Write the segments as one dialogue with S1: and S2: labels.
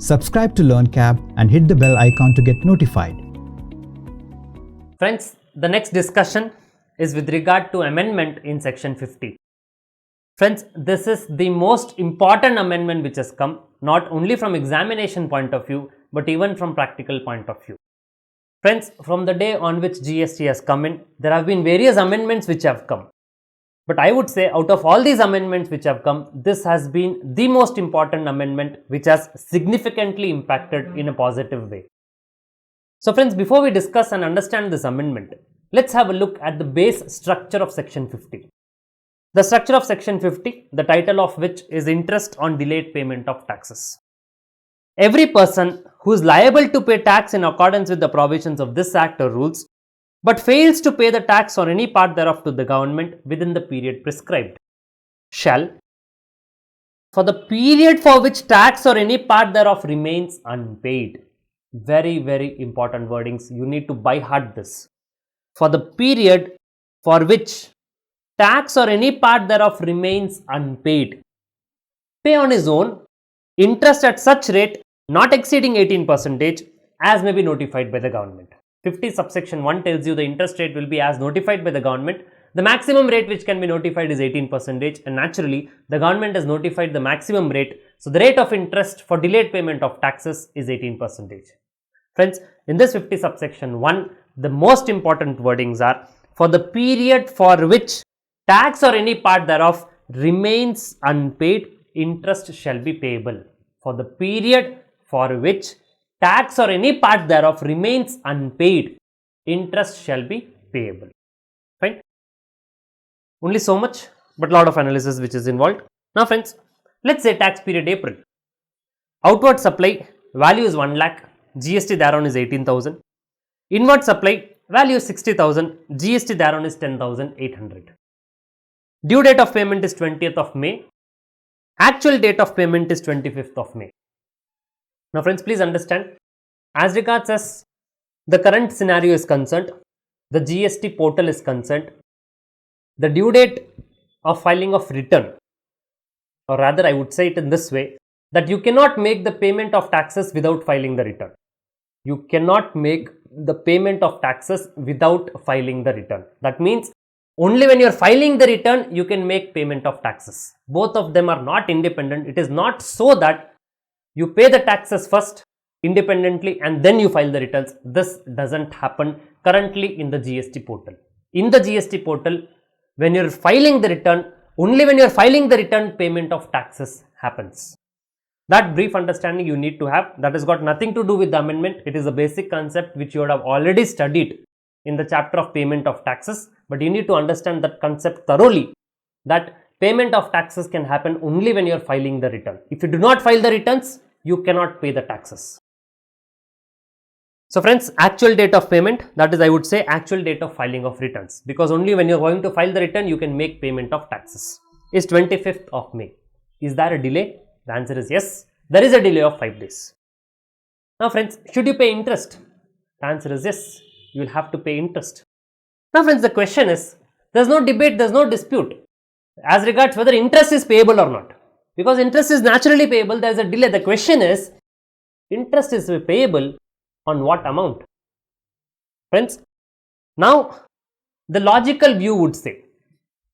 S1: Subscribe to LearnCap and hit the bell icon to get notified.
S2: Friends, the next discussion is with regard to amendment in section 50. Friends, this is the most important amendment which has come, not only from examination point of view, but even from practical point of view. Friends, from the day on which GST has come in, there have been various amendments which have come. But I would say out of all these amendments which have come, this has been the most important amendment which has significantly impacted in a positive way. So friends, before we discuss and understand this amendment, let's have a look at the base structure of section 50. The structure of section 50, the title of which is interest on delayed payment of taxes. Every person who is liable to pay tax in accordance with the provisions of this act or rules, but fails to pay the tax or any part thereof to the government within the period prescribed, shall, for the period for which tax or any part thereof remains unpaid. Very, very important wordings. You need to by heart this. For the period for which tax or any part thereof remains unpaid, pay on his own interest at such rate not exceeding 18% as may be notified by the government. 50 subsection 1 tells you the interest rate will be as notified by the government. The maximum rate which can be notified is 18%, and naturally the government has notified the maximum rate. So the rate of interest for delayed payment of taxes is 18%. Friends, in this 50 subsection 1, the most important wordings are for the period for which tax or any part thereof remains unpaid, interest shall be payable. For the period for which tax or any part thereof remains unpaid, interest shall be payable. Fine. Only so much, but lot of analysis which is involved. Now friends, let's say tax period April. Outward supply value is 1 lakh, GST thereon is 18,000. Inward supply value is 60,000, GST thereon is 10,800. Due date of payment is 20th of May. Actual date of payment is 25th of May. Now friends, please understand, as regards as the current scenario is concerned, the GST portal is concerned, the due date of filing of return, or rather I would say it in this way, that you cannot make the payment of taxes without filing the return. You cannot make the payment of taxes without filing the return. That means only when you are filing the return you can make payment of taxes. Both of them are not independent. It is not so that you pay the taxes first independently and then you file the returns. This doesn't happen currently in the GST portal. In the GST portal, when you are filing the return, only when you are filing the return, payment of taxes happens. That brief understanding you need to have. That has got nothing to do with the amendment. It is a basic concept which you would have already studied in the chapter of payment of taxes. But you need to understand that concept thoroughly, that payment of taxes can happen only when you are filing the return. If you do not file the returns, you cannot pay the taxes. So friends, actual date of payment, that is I would say actual date of filing of returns, because only when you are going to file the return you can make payment of taxes, is 25th of May. Is there a delay? The answer is yes, there is a delay of 5 days. Now friends, should you pay interest? The answer is yes, you will have to pay interest. Now friends, the question is, there is no debate, there is no dispute as regards whether interest is payable or not, because interest is naturally payable. There is a delay. The question is, interest is payable on what amount? Friends, now the logical view would say,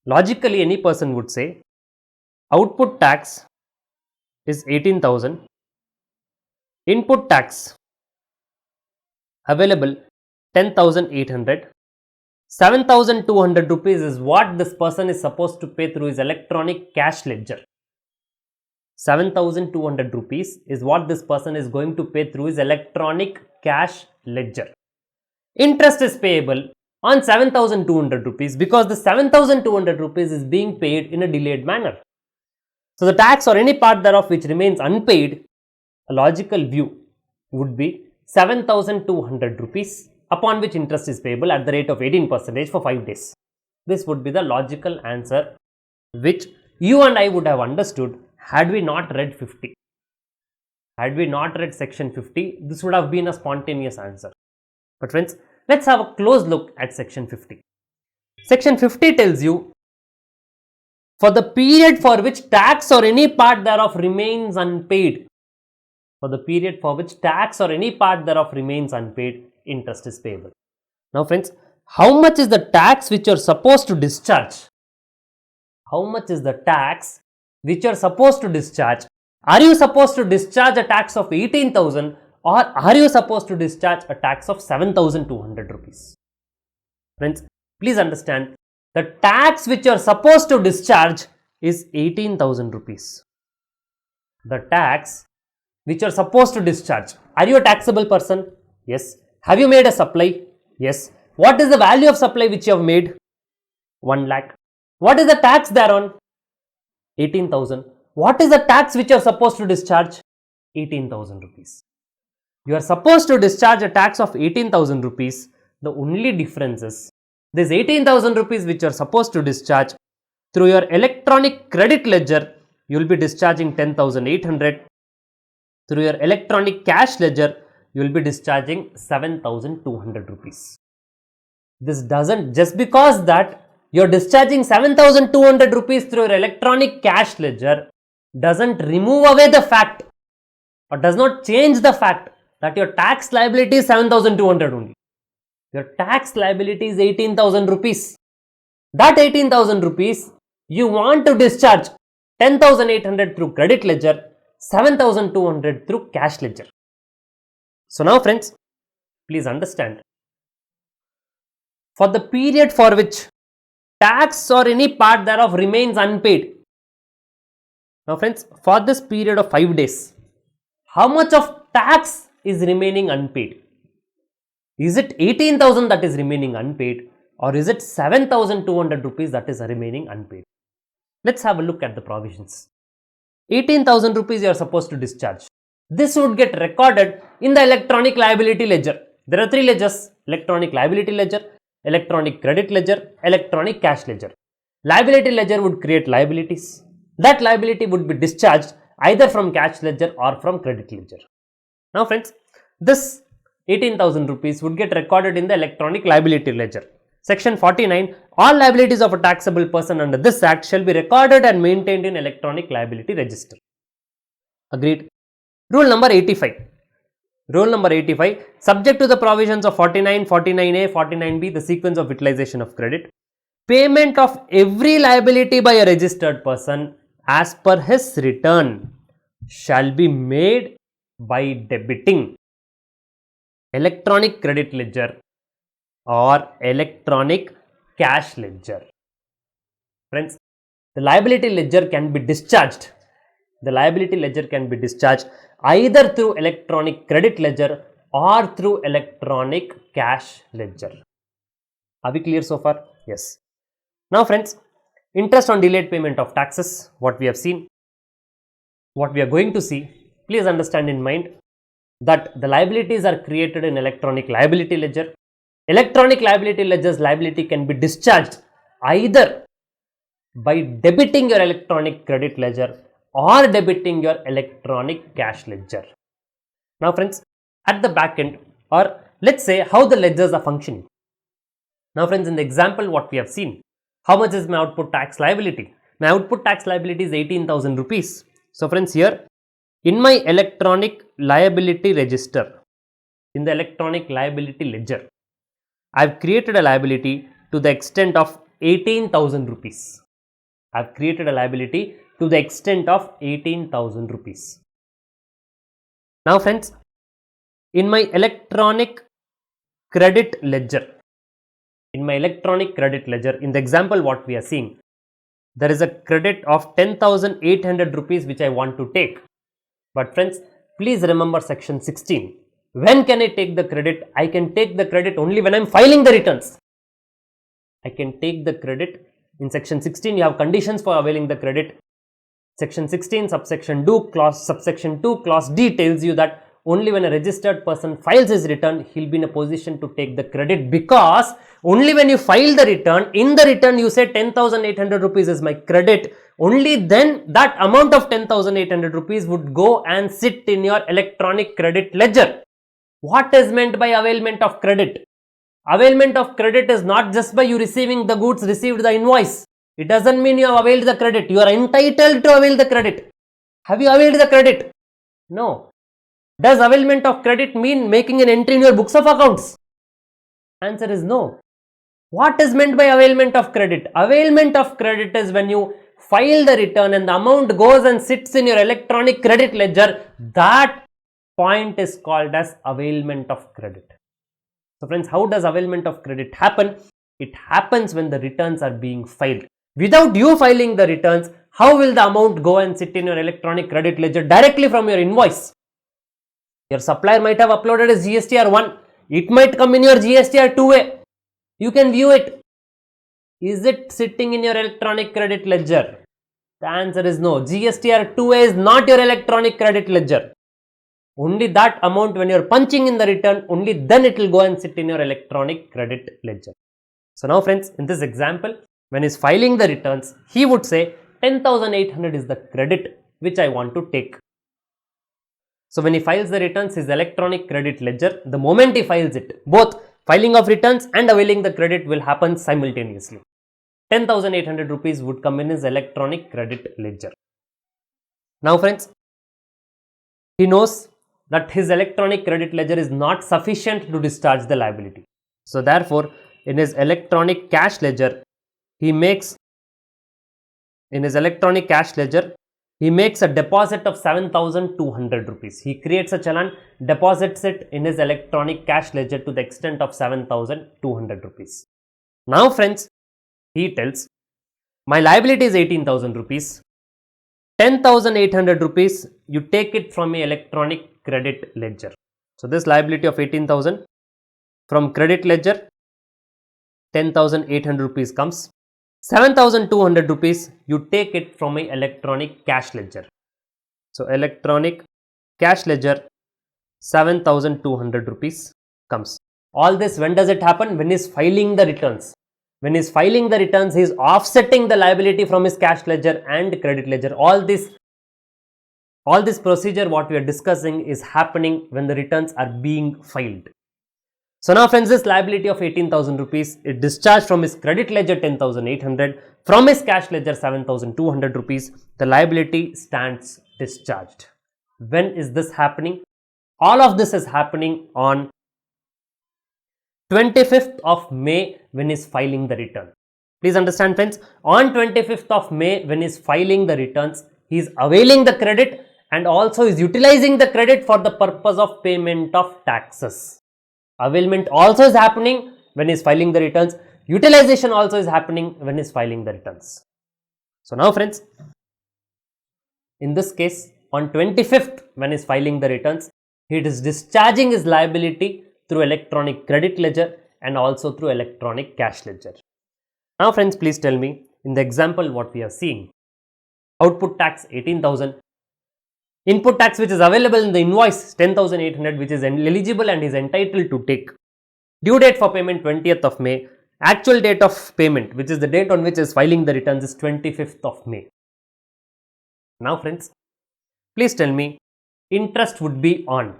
S2: logically any person would say, output tax is 18,000, input tax available 10,800, 7,200 rupees is what this person is supposed to pay through his electronic cash ledger. 7,200 rupees is what this person is going to pay through his electronic cash ledger. Interest is payable on 7,200 rupees because the 7,200 rupees is being paid in a delayed manner. So the tax or any part thereof which remains unpaid, a logical view would be 7,200 rupees upon which interest is payable at the rate of 18% for 5 days. This would be the logical answer which you and I would have understood had we not read 50. Had we not read section 50, this would have been a spontaneous answer. But friends, let's have a close look at section 50. Section 50 tells you, for the period for which tax or any part thereof remains unpaid, for the period for which tax or any part thereof remains unpaid, interest is payable. Now friends, how much is the tax which you are supposed to discharge? How much is the tax which you are supposed to discharge? Are you supposed to discharge a tax of 18,000 or are you supposed to discharge a tax of 7,200 rupees? Friends, please understand, the tax which you are supposed to discharge is 18,000 rupees. The tax which you are supposed to discharge. Are you a taxable person? Yes. Have you made a supply? Yes. What is the value of supply which you have made? 1 lakh. What is the tax thereon? 18,000. What is the tax which you are supposed to discharge? 18,000 rupees. You are supposed to discharge a tax of 18,000 rupees. The only difference is this 18,000 rupees which you are supposed to discharge, through your electronic credit ledger, you will be discharging 10,800. Through your electronic cash ledger, you will be discharging 7,200 rupees. This doesn't, just because that you are discharging 7,200 rupees through your electronic cash ledger, doesn't remove away the fact or does not change the fact that your tax liability is 7,200 only. Your tax liability is 18,000 rupees. That 18,000 rupees, you want to discharge 10,800 through credit ledger, 7,200 through cash ledger. So now friends, please understand, for the period for which tax or any part thereof remains unpaid. Now friends, for this period of 5 days, how much of tax is remaining unpaid? Is it 18,000 that is remaining unpaid or is it 7,200 rupees that is remaining unpaid? Let's have a look at the provisions. 18,000 rupees you are supposed to discharge. This would get recorded in the electronic liability ledger. There are 3 ledgers: electronic liability ledger, electronic credit ledger, electronic cash ledger. Liability ledger would create liabilities. That liability would be discharged either from cash ledger or from credit ledger. Now friends, this 18,000 rupees would get recorded in the electronic liability ledger. Section 49, all liabilities of a taxable person under this act shall be recorded and maintained in electronic liability register. Agreed. Rule number 85. Rule number 85, subject to the provisions of 49, 49A, 49B, the sequence of utilization of credit, payment of every liability by a registered person as per his return shall be made by debiting electronic credit ledger or electronic cash ledger. Friends, the liability ledger can be discharged. The liability ledger can be discharged either through electronic credit ledger or through electronic cash ledger. Are we clear so far? Yes. Now friends, interest on delayed payment of taxes, what we have seen, what we are going to see, please understand in mind that the liabilities are created in electronic liability ledger. Electronic liability ledger's liability can be discharged either by debiting your electronic credit ledger or debiting your electronic cash ledger. Now friends, at the back end, or let's say how the ledgers are functioning. Now friends, in the example what we have seen, how much is my output tax liability? My output tax liability is 18,000 rupees. So friends, here in my electronic liability register, in the electronic liability ledger, I have created a liability to the extent of 18,000 rupees. I have created a liability to the extent of 18,000 rupees. Now friends, in my electronic credit ledger, in the example what we are seeing, there is a credit of 10,800 rupees which I want to take. But friends, please remember section 16. When can I take the credit? I can take the credit only when I am filing the returns. I can take the credit. In section 16, you have conditions for availing the credit. Section 16, subsection 2, clause D tells you that only when a registered person files his return, he will be in a position to take the credit, because only when you file the return, in the return you say 10,800 rupees is my credit, only then that amount of 10,800 rupees would go and sit in your electronic credit ledger. What is meant by availment of credit? Availment of credit is not just by you receiving the goods, received the invoice. It doesn't mean you have availed the credit. You are entitled to avail the credit. Have you availed the credit? No. Does availment of credit mean making an entry in your books of accounts? Answer is no. What is meant by availment of credit? Availment of credit is when you file the return and the amount goes and sits in your electronic credit ledger. That point is called as availment of credit. So friends, how does availment of credit happen? It happens when the returns are being filed. Without you filing the returns, how will the amount go and sit in your electronic credit ledger directly from your invoice? Your supplier might have uploaded as GSTR 1. It might come in your GSTR 2A. You can view it. Is it sitting in your electronic credit ledger? The answer is no. GSTR 2A is not your electronic credit ledger. Only that amount when you're punching in the return, only then it will go and sit in your electronic credit ledger. So now friends, in this example, when he's filing the returns, he would say 10,800 is the credit which I want to take. So when he files the returns, his electronic credit ledger, the moment he files it, both filing of returns and availing the credit will happen simultaneously. 10,800 rupees would come in his electronic credit ledger. Now friends, he knows that his electronic credit ledger is not sufficient to discharge the liability. So therefore, in his electronic cash ledger, he makes a deposit of 7,200 rupees. He creates a challan, deposits it in his electronic cash ledger to the extent of 7,200 rupees. Now friends, he tells, my liability is 18,000 rupees. 10,800 rupees, you take it from my electronic credit ledger. So this liability of 18,000 from credit ledger, 10,800 rupees comes. 7,200 rupees, you take it from my electronic cash ledger. So electronic cash ledger, 7,200 rupees comes. All this, when does it happen? When he is filing the returns. When he is filing the returns, he is offsetting the liability from his cash ledger and credit ledger. All this procedure what we are discussing is happening when the returns are being filed. So now friends, this liability of 18,000 rupees is discharged from his credit ledger 10,800, from his cash ledger 7,200 rupees. The liability stands discharged. When is this happening? All of this is happening on 25th of May when he is filing the return. Please understand friends, on 25th of May when he is filing the returns, he is availing the credit and also is utilizing the credit for the purpose of payment of taxes. Availment also is happening when he is filing the returns. Utilization also is happening when he is filing the returns. So now friends, in this case, on 25th when he is filing the returns, he is discharging his liability through electronic credit ledger and also through electronic cash ledger. Now friends, please tell me, in the example what we are seeing, output tax 18,000, input tax which is available in the invoice 10,800 which is eligible and is entitled to take. Due date for payment 20th of May. Actual date of payment, which is the date on which is filing the returns, is 25th of May. Now friends, please tell me, interest would be on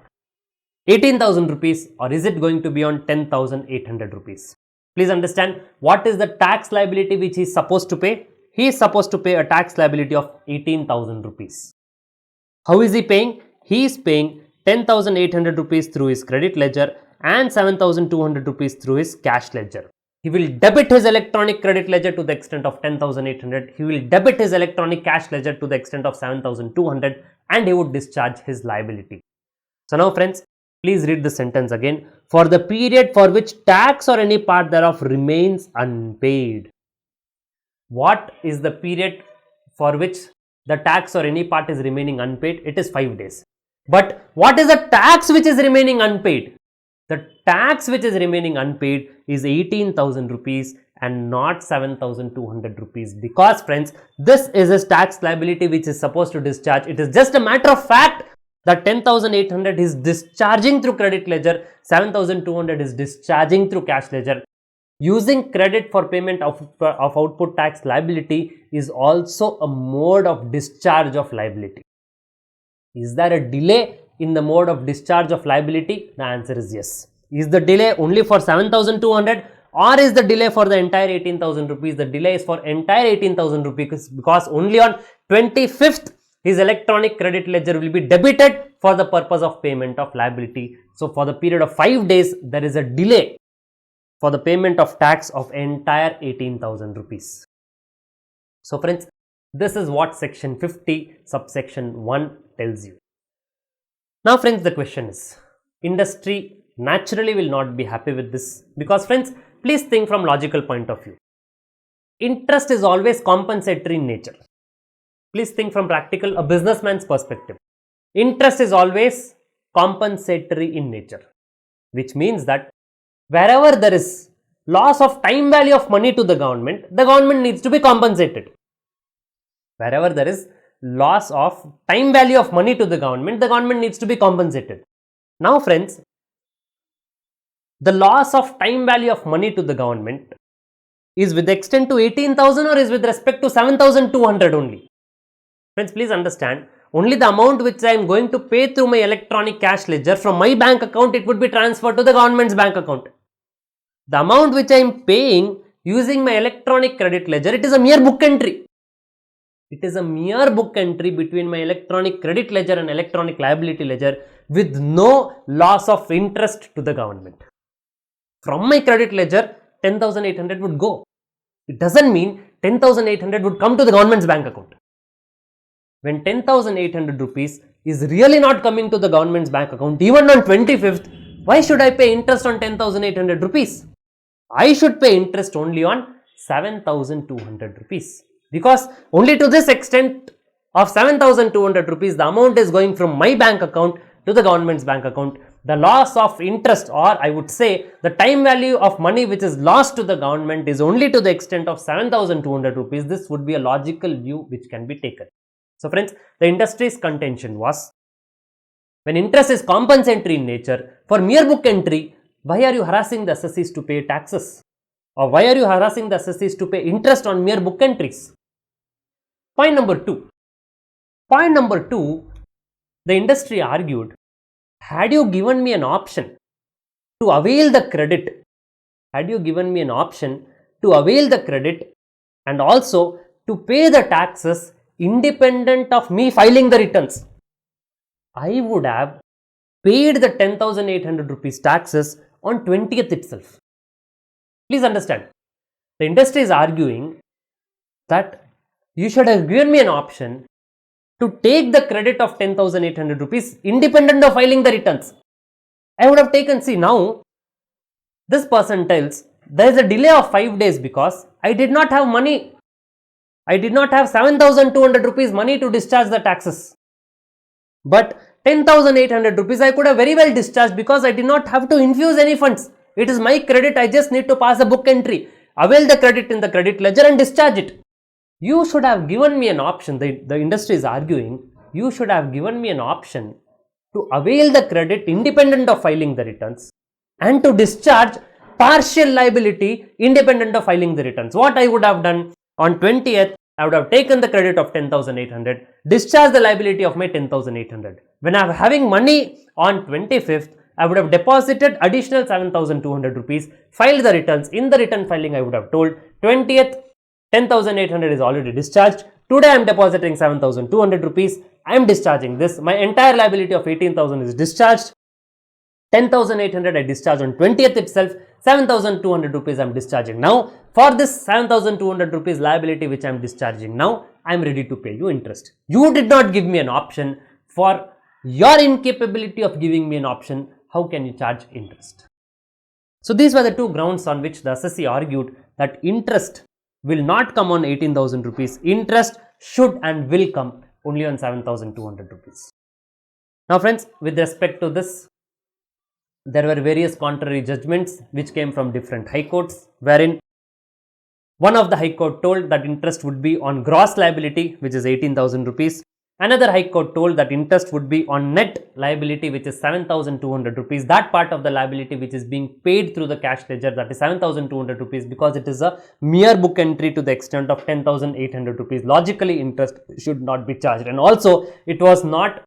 S2: 18,000 rupees or is it going to be on 10,800 rupees? Please understand, what is the tax liability which he is supposed to pay? He is supposed to pay a tax liability of 18,000 rupees. How is he paying? He is paying 10,800 rupees through his credit ledger and 7,200 rupees through his cash ledger. He will debit his electronic credit ledger to the extent of 10,800. He will debit his electronic cash ledger to the extent of 7,200 and he would discharge his liability. So now friends, please read the sentence again. For the period for which tax or any part thereof remains unpaid. What is the period for which the tax or any part is remaining unpaid? It is 5 days. But what is the tax which is remaining unpaid? The tax which is remaining unpaid is 18,000 rupees and not 7,200 rupees, because friends, this is his tax liability which is supposed to discharge. It is just a matter of fact that 10,800 is discharging through credit ledger, 7,200 is discharging through cash ledger. Using credit for payment of output tax liability is also a mode of discharge of liability. Is there a delay in the mode of discharge of liability? The answer is yes. Is the delay only for 7,200 or is the delay for the entire 18,000 rupees? The delay is for entire 18,000 rupees because only on 25th his electronic credit ledger will be debited for the purpose of payment of liability. So for the period of 5 days, there is a delay for the payment of tax of entire 18,000 rupees. So friends, this is what section 50 subsection 1 tells you. Now friends, the question is, industry naturally will not be happy with this, because friends, please think from logical point of view. Interest is always compensatory in nature. Please think from practical, a businessman's perspective. Interest is always compensatory in nature, which means that wherever there is loss of time value of money to the government needs to be compensated. Wherever there is loss of time value of money to the government needs to be compensated. Now friends, the loss of time value of money to the government is with extent to 18,000 or is with respect to 7,200 only? Friends, please understand, only the amount which I am going to pay through my electronic cash ledger from my bank account, it would be transferred to the government's bank account. The amount which I am paying using my electronic credit ledger, it is a mere book entry. It is a mere book entry between my electronic credit ledger and electronic liability ledger with no loss of interest to the government. From my credit ledger, 10,800 would go. It doesn't mean 10,800 would come to the government's bank account. When 10,800 rupees is really not coming to the government's bank account, even on 25th, why should I pay interest on 10,800 rupees? I should pay interest only on 7,200 rupees. Because only to this extent of 7,200 rupees, the amount is going from my bank account to the government's bank account. The loss of interest, or I would say the time value of money which is lost to the government, is only to the extent of 7,200 rupees. This would be a logical view which can be taken. So friends, the industry's contention was, when interest is compensatory in nature, for mere book entry, why are you harassing the assessees to pay taxes? Or why are you harassing the assessees to pay interest on mere book entries? Point number 2. Point number 2, the industry argued, had you given me an option to avail the credit, and also to pay the taxes independent of me filing the returns, I would have paid the 10,800 rupees taxes on 20th itself. Please understand, the industry is arguing that you should have given me an option to take the credit of 10,800 rupees independent of filing the returns. I would have taken, see now, this person tells there is a delay of 5 days because I did not have money. I did not have 7,200 rupees money to discharge the taxes. But 10,800 rupees I could have very well discharged because I did not have to infuse any funds. It is my credit, I just need to pass a book entry, avail the credit in the credit ledger and discharge it. You should have given me an option, the industry is arguing, you should have given me an option to avail the credit independent of filing the returns and to discharge partial liability independent of filing the returns. What I would have done, on 20th, I would have taken the credit of 10,800, discharged the liability of my 10,800. When I am having money on 25th, I would have deposited additional 7,200 rupees, filed the returns. In the return filing, I would have told 20th, 10,800 is already discharged. Today I am depositing 7,200 rupees. I am discharging this. My entire liability of 18,000 is discharged. 10,800 I discharge on 20th itself. 7,200 rupees I am discharging now. For this 7,200 rupees liability which I am discharging now, I am ready to pay you interest. You did not give me an option. For your incapability of giving me an option, how can you charge interest? So these were the two grounds on which the assessee argued that interest will not come on 18,000 rupees. Interest should and will come only on 7,200 rupees. Now friends, with respect to this, there were various contrary judgments which came from different high courts, wherein one of the high court told that interest would be on gross liability, which is 18,000 rupees. Another high court told that interest would be on net liability, which is 7,200 rupees. That part of the liability which is being paid through the cash ledger, that is 7,200 rupees, because it is a mere book entry to the extent of 10,800 rupees. Logically, interest should not be charged. And also, it was not,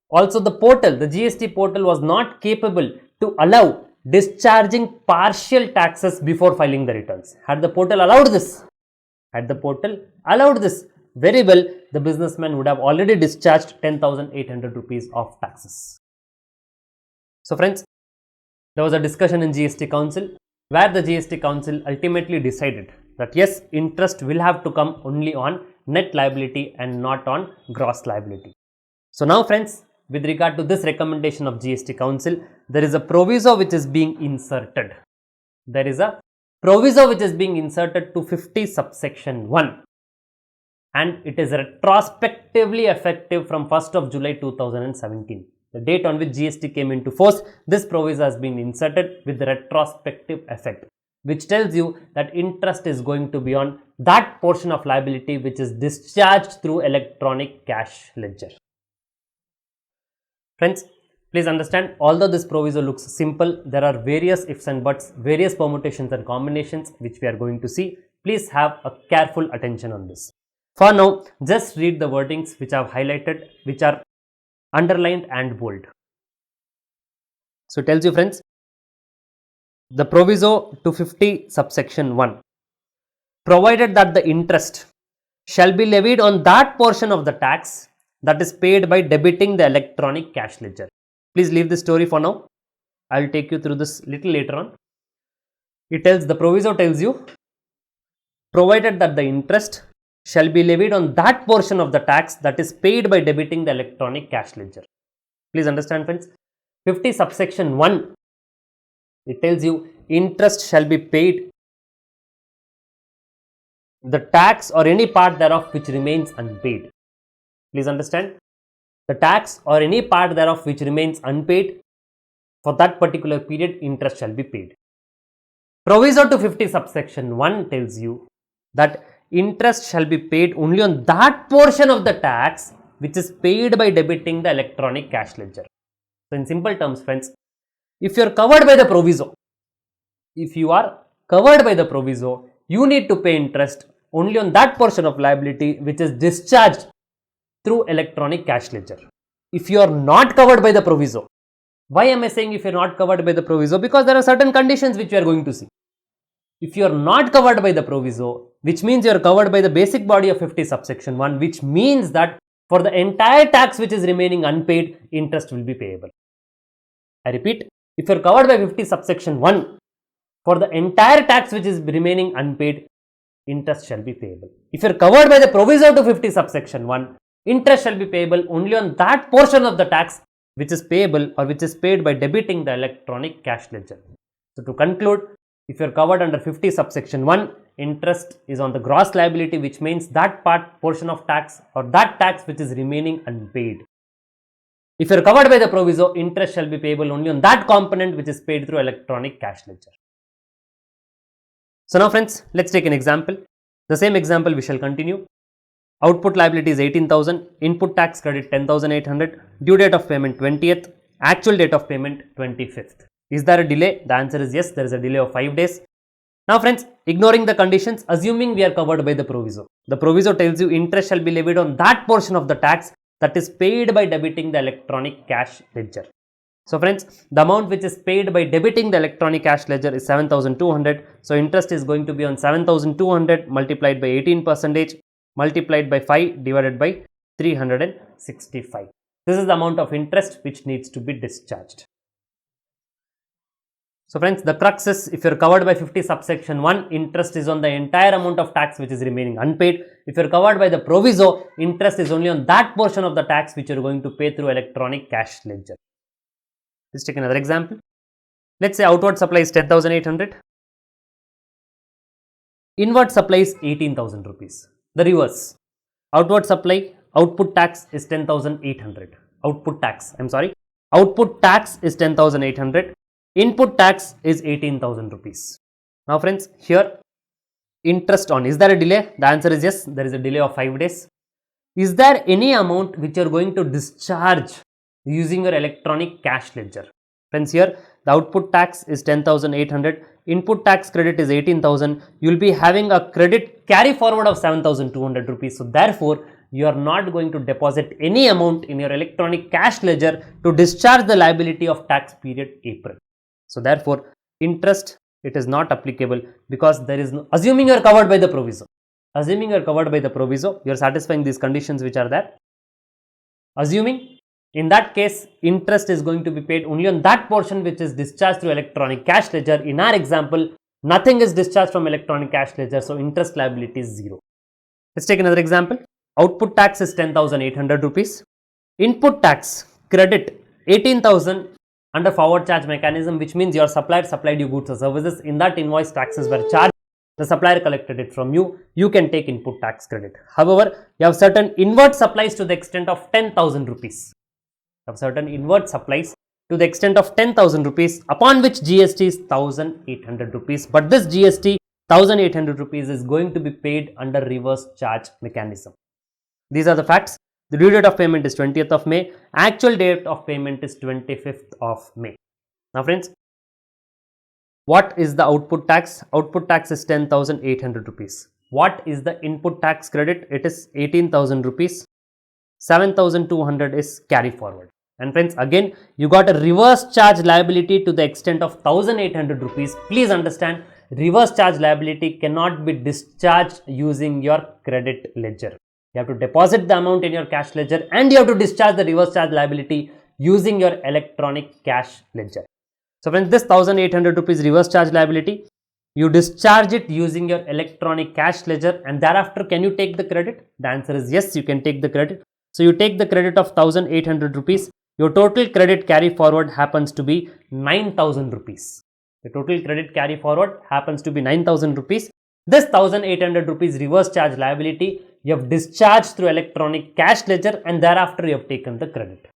S2: also the portal, the GST portal was not capable to allow discharging partial taxes before filing the returns. Had the portal allowed this, very well, the businessman would have already discharged 10,800 rupees of taxes. So friends, there was a discussion in GST Council where the GST Council ultimately decided that yes, interest will have to come only on net liability and not on gross liability. So now friends, with regard to this recommendation of GST Council, there is a proviso which is being inserted. There is a proviso which is being inserted to 50 subsection 1, and it is retrospectively effective from 1st of July 2017. The date on which GST came into force, this proviso has been inserted with retrospective effect, which tells you that interest is going to be on that portion of liability which is discharged through electronic cash ledger. Friends, please understand, although this proviso looks simple, there are various ifs and buts, various permutations and combinations which we are going to see. Please have a careful attention on this. For now, just read the wordings which I have highlighted, which are underlined and bold. So it tells you friends, the proviso to 50 subsection 1, provided that the interest shall be levied on that portion of the tax that is paid by debiting the electronic cash ledger. Please leave this story for now. I will take you through this little later on. The proviso tells you, provided that the interest shall be levied on that portion of the tax that is paid by debiting the electronic cash ledger. Please understand friends, 50 subsection 1, it tells you interest shall be paid, the tax or any part thereof which remains unpaid. Please understand, the tax or any part thereof which remains unpaid, for that particular period interest shall be paid. Proviso to 50 subsection 1 tells you that interest shall be paid only on that portion of the tax which is paid by debiting the electronic cash ledger. So in simple terms friends, if you are covered by the proviso, you need to pay interest only on that portion of liability which is discharged through electronic cash ledger. If you are not covered by the proviso, why am I saying if you are not covered by the proviso? Because there are certain conditions which we are going to see. If you are not covered by the proviso, which means you are covered by the basic body of 50 subsection 1, which means that for the entire tax which is remaining unpaid, interest will be payable. I repeat, if you are covered by 50 subsection 1, for the entire tax which is remaining unpaid, interest shall be payable. If you are covered by the proviso to 50 subsection 1, interest shall be payable only on that portion of the tax which is payable or which is paid by debiting the electronic cash ledger. So to conclude, if you are covered under 50 subsection 1, interest is on the gross liability, which means that portion of tax or that tax which is remaining unpaid. If you are covered by the proviso, interest shall be payable only on that component which is paid through electronic cash ledger. So now friends, let's take an example. The same example we shall continue. Output liability is 18,000, input tax credit 10,800, due date of payment 20th, actual date of payment 25th. Is there a delay? The answer is yes, there is a delay of 5 days. Now friends, ignoring the conditions, assuming we are covered by the proviso. The proviso tells you interest shall be levied on that portion of the tax that is paid by debiting the electronic cash ledger. So friends, the amount which is paid by debiting the electronic cash ledger is 7,200. So interest is going to be on 7,200 multiplied by 18% multiplied by 5 divided by 365. This is the amount of interest which needs to be discharged. So friends, the crux is, if you are covered by 50 subsection 1, interest is on the entire amount of tax which is remaining unpaid. If you are covered by the proviso, interest is only on that portion of the tax which you are going to pay through electronic cash ledger. Let's take another example. Let's say outward supply is 10,800. Inward supply is 18,000 rupees. The reverse. Outward supply, output tax is 10,800. Output tax is 10,800. Input tax is 18,000 rupees. Now friends, here interest on, is there a delay? The answer is yes, there is a delay of 5 days. Is there any amount which you are going to discharge using your electronic cash ledger? Friends, here the output tax is 10,800, input tax credit is 18,000. You will be having a credit carry forward of 7,200 rupees. So therefore, you are not going to deposit any amount in your electronic cash ledger to discharge the liability of tax period April. So therefore, interest, it is not applicable because there is no, assuming you are covered by the proviso. Assuming you are covered by the proviso, you are satisfying these conditions which are there. Assuming in that case, interest is going to be paid only on that portion which is discharged through electronic cash ledger. In our example, nothing is discharged from electronic cash ledger, so interest liability is 0. Let's take another example. Output tax is 10,800 rupees. Input tax credit 18,000 under forward charge mechanism, which means your supplier supplied you goods or services. In that invoice, taxes were charged. The supplier collected it from you. You can take input tax credit. However, you have certain inward supplies to the extent of 10,000 rupees. Of certain inward supplies to the extent of 10,000 rupees, upon which GST is 1,800 rupees. But this GST 1,800 rupees is going to be paid under reverse charge mechanism. These are the facts. The due date of payment is 20th of May. Actual date of payment is 25th of May. Now friends, what is the output tax? Output tax is 10,800 rupees. What is the input tax credit? It is 18,000 rupees. 7,200 is carry forward. And friends, again, you got a reverse charge liability to the extent of 1,800 rupees. Please understand, reverse charge liability cannot be discharged using your credit ledger. You have to deposit the amount in your cash ledger and you have to discharge the reverse charge liability using your electronic cash ledger. So friends, this 1,800 rupees reverse charge liability, you discharge it using your electronic cash ledger, and thereafter can you take the credit? The answer is yes, you can take the credit. So you take the credit of 1,800 rupees. Your total credit carry forward happens to be 9,000 rupees. The total credit carry forward happens to be 9,000 rupees. This 1,800 rupees reverse charge liability you have discharged through electronic cash ledger, and thereafter you have taken the credit.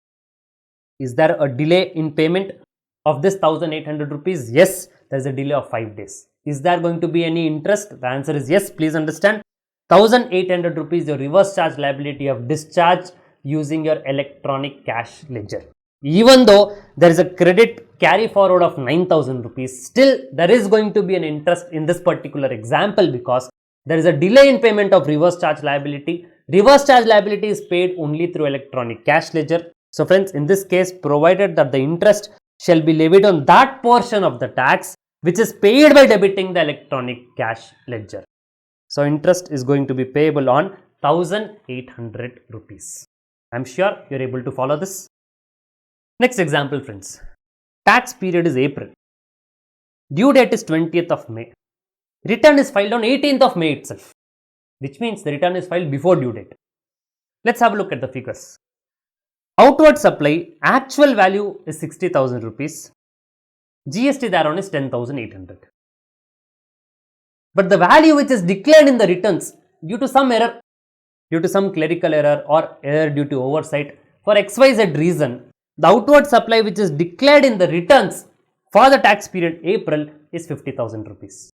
S2: Is there a delay in payment of this 1,800 rupees? Yes, there is a delay of 5 days. Is there going to be any interest? The answer is yes. Please understand, 1,800 rupees your reverse charge liability you have discharged using your electronic cash ledger. Even though there is a credit carry forward of 9,000 rupees, still there is going to be an interest in this particular example because there is a delay in payment of reverse charge liability. Reverse charge liability is paid only through electronic cash ledger. So friends, in this case, provided that the interest shall be levied on that portion of the tax which is paid by debiting the electronic cash ledger. So interest is going to be payable on 1,800 rupees. I am sure you are able to follow this. Next example friends, tax period is April. Due date is 20th of May. Return is filed on 18th of May itself, which means the return is filed before due date. Let's have a look at the figures. Outward supply, actual value is 60,000 rupees. GST thereon is 10,800. But the value which is declared in the returns due to some error, due to some clerical error or error due to oversight, for XYZ reason, the outward supply which is declared in the returns for the tax period April is 50,000 rupees.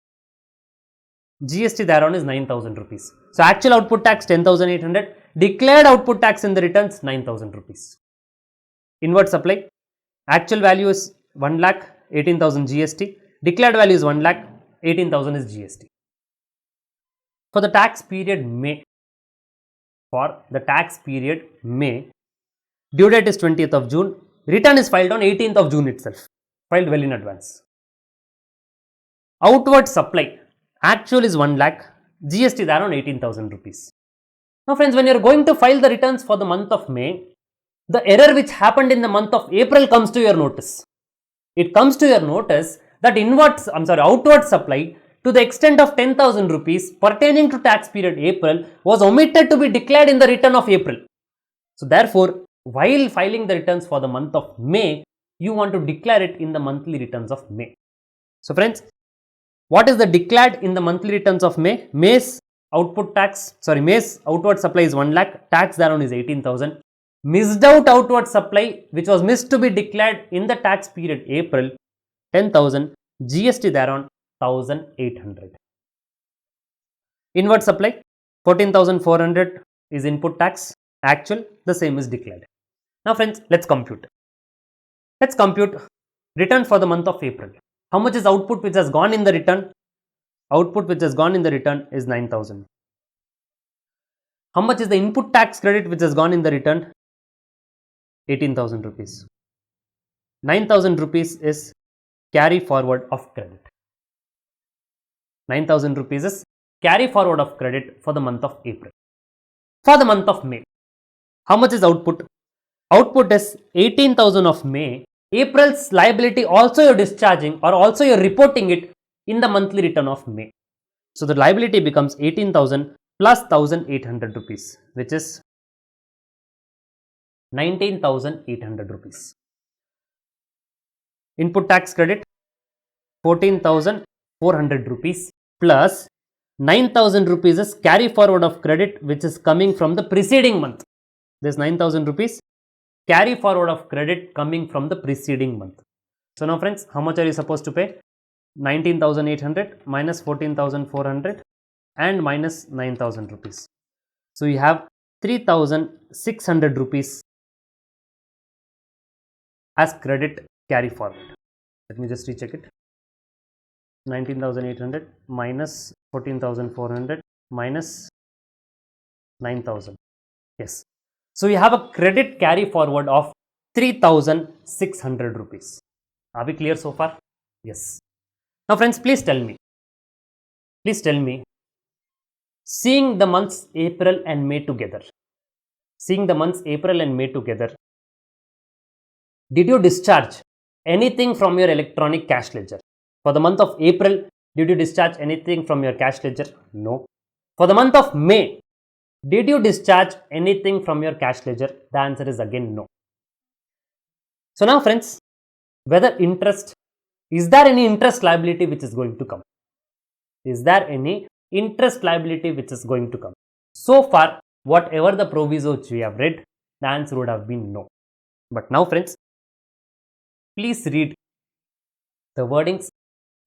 S2: GST thereon is 9,000 rupees. So actual output tax 10,800, declared output tax in the returns 9,000 rupees. Inward supply, actual value is 1 lakh, 18,000 GST, declared value is 1 lakh, 18,000 is GST. For the tax period May, due date is 20th of June, return is filed on 18th of June itself, filed well in advance. Outward supply, actual is 1 lakh, GST thereon 18,000 rupees. Now friends, when you are going to file the returns for the month of May, the error which happened in the month of April comes to your notice. It comes to your notice that outward supply to the extent of 10,000 rupees pertaining to tax period April was omitted to be declared in the return of April. So therefore, while filing the returns for the month of May, you want to declare it in the monthly returns of May. So friends, what is the declared in the monthly returns of May? May's outward supply is 1 lakh, tax thereon is 18,000. Missed out outward supply which was missed to be declared in the tax period April, 10,000, GST thereon 1,800. Inward supply 14,400 is input tax, actual the same is declared. Now friends, let's compute. Let's compute return for the month of April. How much is output which has gone in the return? Output which has gone in the return is 9,000. How much is the input tax credit which has gone in the return? 18,000 rupees. 9,000 rupees is carry forward of credit. 9,000 rupees is carry forward of credit for the month of April. For the month of May, how much is output? Output is 18,000 of May. April's liability also you're discharging or also you're reporting it in the monthly return of May. So the liability becomes 18,000 plus 1,800 rupees, which is 19,800 rupees. Input tax credit 14,400 rupees plus 9,000 rupees is carry forward of credit which is coming from the preceding month. This 9,000 rupees carry forward of credit coming from the preceding month. So now friends, how much are you supposed to pay? 19,800 minus 14,400 and minus 9,000 rupees. So you have 3,600 rupees as credit carry forward. Let me just recheck it. 19,800 minus 14,400 minus 9,000. Yes. So you have a credit carry forward of 3,600 rupees. Are we clear so far? Yes. Now friends, please tell me, seeing the months April and May together, did you discharge anything from your electronic cash ledger? For the month of April, did you discharge anything from your cash ledger? No. For the month of May, did you discharge anything from your cash ledger? The answer is again no. So now friends, whether interest, is there any interest liability which is going to come? So far, whatever the proviso which we have read, the answer would have been no. But now friends, please read the wordings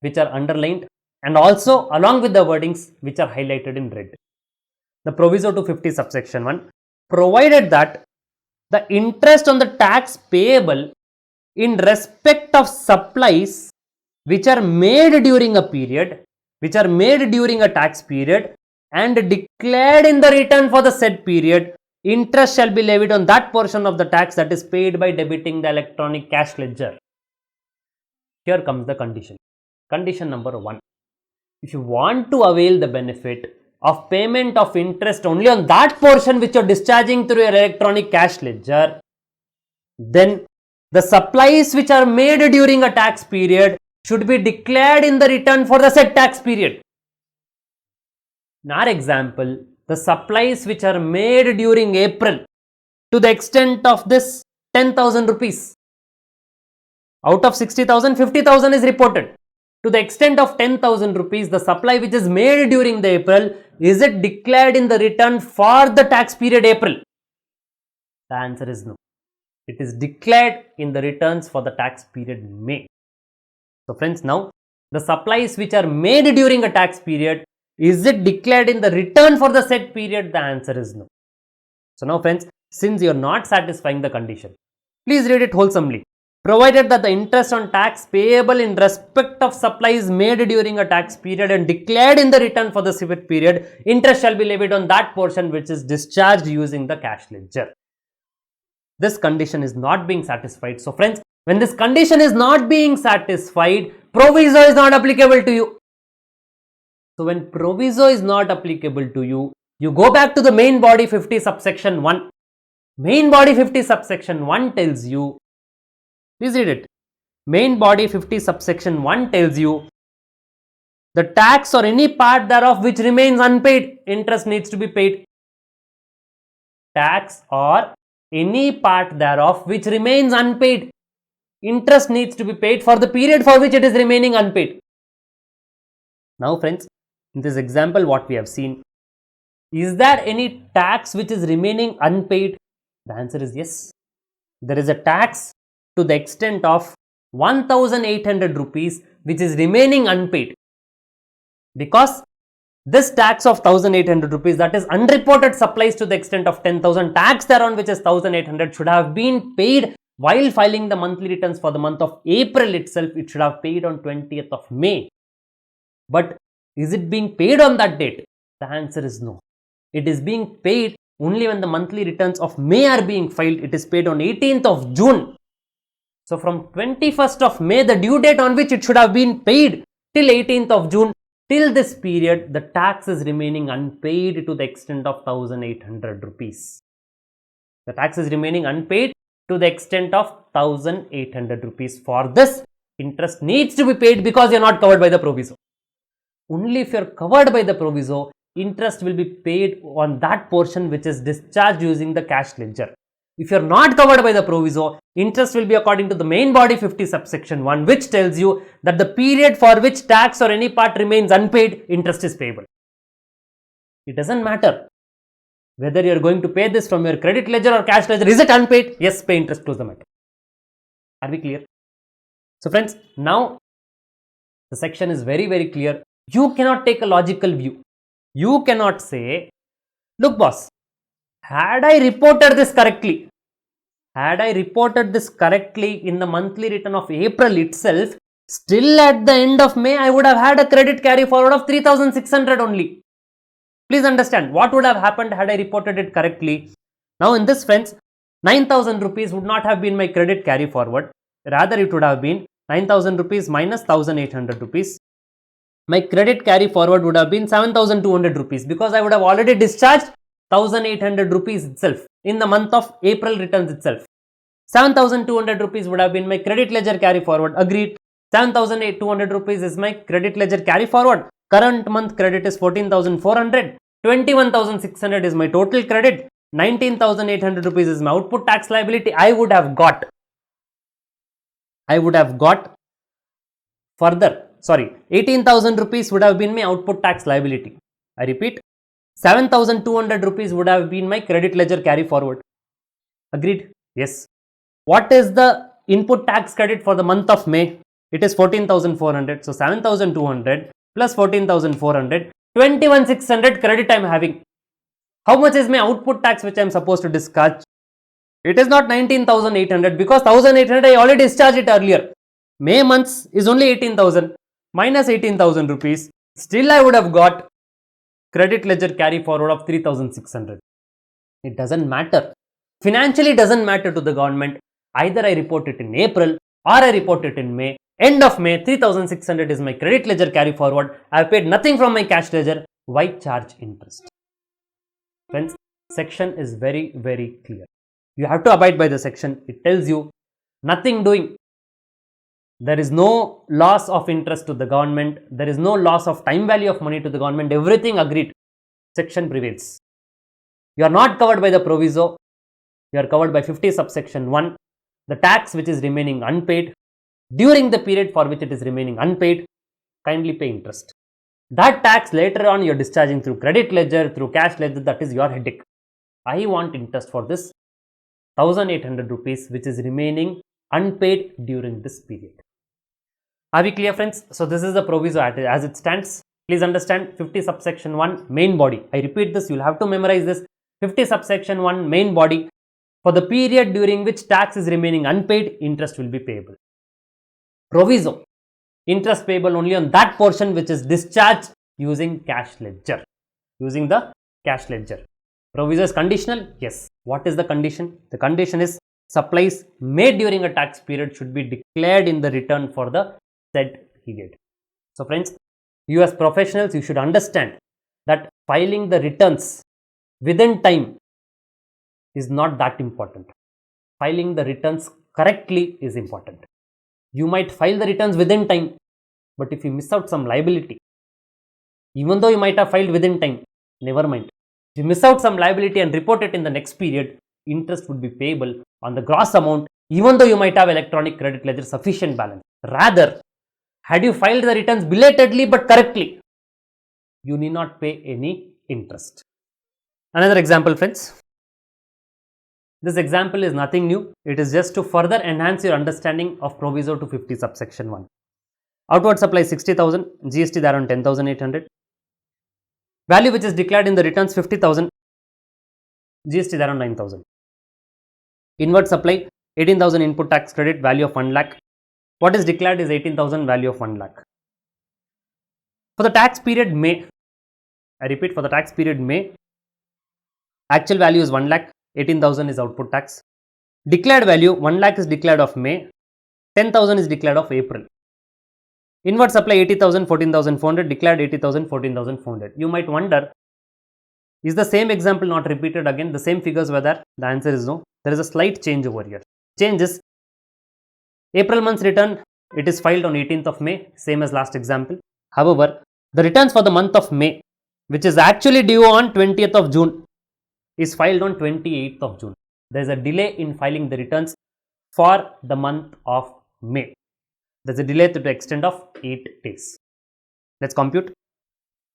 S2: which are underlined and also along with the wordings which are highlighted in red. The proviso 250 subsection 1 provided that the interest on the tax payable in respect of supplies which are made during a tax period and declared in the return for the said period, interest shall be levied on that portion of the tax that is paid by debiting the electronic cash ledger. Here comes the condition. Condition number 1. If you want to avail the benefit of payment of interest only on that portion which you are discharging through your electronic cash ledger, then the supplies which are made during a tax period should be declared in the return for the said tax period. In our example, the supplies which are made during April to the extent of this 10,000 rupees. Out of 60,000, 50,000 is reported. To the extent of 10,000 rupees, the supply which is made during the April, is it declared in the return for the tax period April? The answer is no. It is declared in the returns for the tax period May. So friends, now the supplies which are made during a tax period, is it declared in the return for the said period? The answer is no. So now friends, since you are not satisfying the condition, please read it wholesomely. Provided that the interest on tax payable in respect of supplies made during a tax period and declared in the return for the said period, interest shall be levied on that portion which is discharged using the cash ledger. This condition is not being satisfied. So friends, when this condition is not being satisfied, proviso is not applicable to you. So when proviso is not applicable to you, you go back to the main body 50 subsection 1. Main body 50 subsection 1 tells you, please read it. Main body 50 subsection 1 tells you the tax or any part thereof which remains unpaid, interest needs to be paid. Tax or any part thereof which remains unpaid, interest needs to be paid for the period for which it is remaining unpaid. Now friends, in this example what we have seen, is there any tax which is remaining unpaid? The answer is yes. There is a tax to the extent of 1,800 rupees which is remaining unpaid. Because this tax of 1,800 rupees, that is unreported supplies to the extent of 10,000, tax thereon which is 1,800 should have been paid while filing the monthly returns for the month of April itself. It should have paid on 20th of May. But is it being paid on that date? The answer is no. It is being paid only when the monthly returns of May are being filed. It is paid on 18th of June. So from 21st of May, the due date on which it should have been paid, till 18th of June, Till this period, the tax is remaining unpaid to the extent of 1800 rupees. The tax is remaining unpaid to the extent of 1800 rupees. For this, interest needs to be paid because you are not covered by the proviso. Only if you are covered by the proviso, interest will be paid on that portion which is discharged using the cash ledger. If you are not covered by the proviso, interest will be according to the main body 50 subsection 1, which tells you that the period for which tax or any part remains unpaid, interest is payable. It doesn't matter whether you are going to pay this from your credit ledger or cash ledger. Is it unpaid? Yes, pay interest, close the matter. Are we clear? So friends, now the section is very, very clear. You cannot take a logical view. You cannot say, look boss, had I reported this correctly in the monthly return of April itself, still at the end of May, I would have had a credit carry forward of 3600 only. Please understand what would have happened had I reported it correctly. Now in this friends, 9000 rupees would not have been my credit carry forward. Rather it would have been 9000 rupees minus 1800 rupees. My credit carry forward would have been 7200 rupees because I would have already discharged 1800 rupees itself in the month of April returns itself. 7200 rupees would have been my credit ledger carry forward. Agreed. 7200 rupees is my credit ledger carry forward. Current month credit is 14,400. 21,600 is my total credit. 19,800 rupees is my output tax liability. I would have got further, 18,000 rupees would have been my output tax liability. I repeat, 7,200 rupees would have been my credit ledger carry forward. Agreed? Yes. What is the input tax credit for the month of May? It is 14,400. So 7,200 plus 14,400, 21,600 credit I am having. How much is my output tax which I am supposed to discharge? It is not 19,800 because 1,800 I already discharged it earlier. May months is only 18,000 minus 18,000 rupees. Still I would have got credit ledger carry forward of 3,600. It doesn't matter. Financially doesn't matter to the government. Either I report it in April or I report it in May. End of May, 3,600 is my credit ledger carry forward. I have paid nothing from my cash ledger. Why charge interest? Friends, section is very, very clear. You have to abide by the section. It tells you nothing doing. There is no loss of interest to the government. There is no loss of time value of money to the government. Everything agreed. Section prevails. You are not covered by the proviso. You are covered by 50 subsection 1. The tax which is remaining unpaid, during the period for which it is remaining unpaid, kindly pay interest. That tax later on you are discharging through credit ledger, through cash ledger, that is your headache. I want interest for this 1,800 rupees which is remaining unpaid during this period. Are we clear friends? So this is the proviso as it stands. Please understand 50 subsection 1 main body. I repeat this, you will have to memorize this. 50 subsection 1 main body. For the period during which tax is remaining unpaid, interest will be payable. Proviso, interest payable only on that portion which is discharged using cash ledger. Using the cash ledger. Proviso is conditional? Yes. What is the condition? The condition is supplies made during a tax period should be declared in the return for the said period. So friends, you as professionals, you should understand that filing the returns within time is not that important. Filing the returns correctly is important. You might file the returns within time, but if you miss out some liability, even though you might have filed within time, never mind. If you miss out some liability and report it in the next period, interest would be payable on the gross amount, even though you might have electronic credit ledger sufficient balance. Rather, had you filed the returns belatedly but correctly, you need not pay any interest. Another example, friends. This example is nothing new. It is just to further enhance your understanding of proviso to 50 subsection 1. Outward supply 60,000, GST there on 10,800. Value which is declared in the returns 50,000, GST there on 9,000. Inward supply 18,000 input tax credit, value of 1 lakh. What is declared is 18,000, value of 1 lakh. For the tax period May, I repeat, for the tax period May, actual value is 1 lakh, 18,000 is output tax. Declared value 1 lakh is declared of May, 10,000 is declared of April. Inward supply 80,000, 14,400, declared 80,000, 14,400. You might wonder, is the same example not repeated again? The same figures were there? The answer is no. There is a slight change over here. Change is April month's return, it is filed on 18th of May, same as last example. However, the returns for the month of May, which is actually due on 20th of June, is filed on 28th of June. There is a delay in filing the returns for the month of May. There is a delay to the extent of 8 days. Let's compute.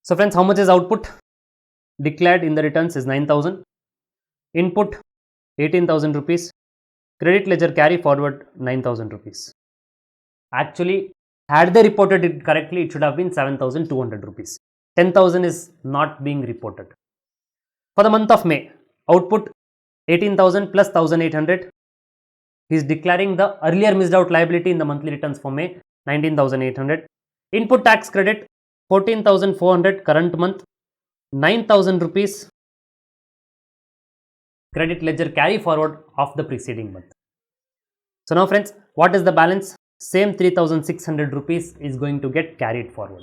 S2: So friends, how much is output? Declared in the returns is 9,000. Input 18,000 rupees. Credit ledger carry forward 9,000 rupees. Actually, had they reported it correctly, it should have been 7,200 rupees. 10,000 is not being reported. For the month of May, output 18,000 plus 1,800. He is declaring the earlier missed out liability in the monthly returns for May, 19,800. Input tax credit 14,400 current month, 9,000 rupees credit ledger carry forward of the preceding month. So now friends, what is the balance? Same 3,600 rupees is going to get carried forward.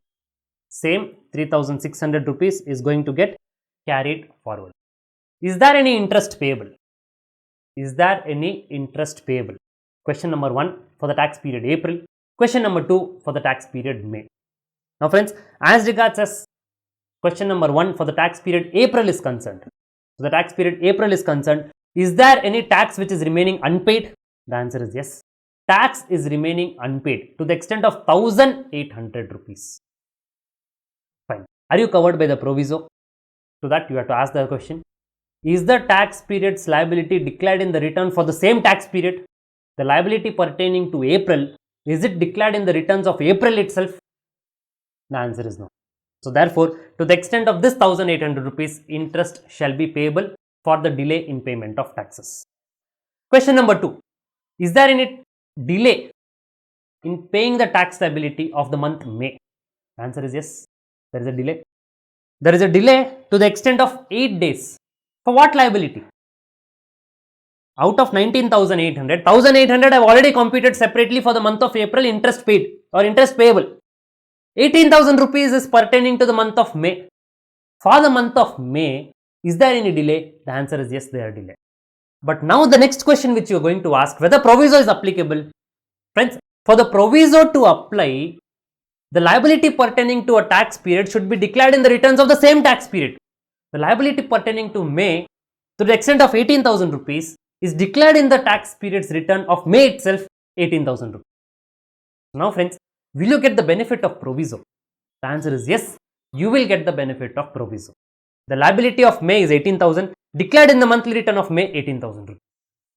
S2: Same 3,600 rupees is going to get carried forward. Is there any interest payable? Is there any interest payable? Question number 1 for the tax period April. Question number 2 for the tax period May. Now friends, as regards as question number 1 for the tax period April is concerned, so the tax period April is concerned, is there any tax which is remaining unpaid? The answer is yes. Tax is remaining unpaid to the extent of 1,800 rupees. Fine. Are you covered by the proviso? To that you have to ask the question. Is the tax period's liability declared in the return for the same tax period? The liability pertaining to April, is it declared in the returns of April itself? The answer is no. So therefore, to the extent of this 1,800 rupees, interest shall be payable for the delay in payment of taxes. Question number 2. Is there any delay in paying the tax liability of the month May? The answer is yes. There is a delay. There is a delay to the extent of 8 days. For what liability? Out of 19,800, 1,800 I have already computed separately for the month of April interest paid or interest payable. 18,000 rupees is pertaining to the month of May. For the month of May, is there any delay? The answer is yes, there are delay. But now the next question which you are going to ask, whether proviso is applicable. Friends, for the proviso to apply, the liability pertaining to a tax period should be declared in the returns of the same tax period. The liability pertaining to May to the extent of 18,000 rupees is declared in the tax period's return of May itself, 18,000 rupees. Now friends, will you get the benefit of proviso? The answer is yes, you will get the benefit of proviso. The liability of May is 18,000, declared in the monthly return of May, 18,000 rupees.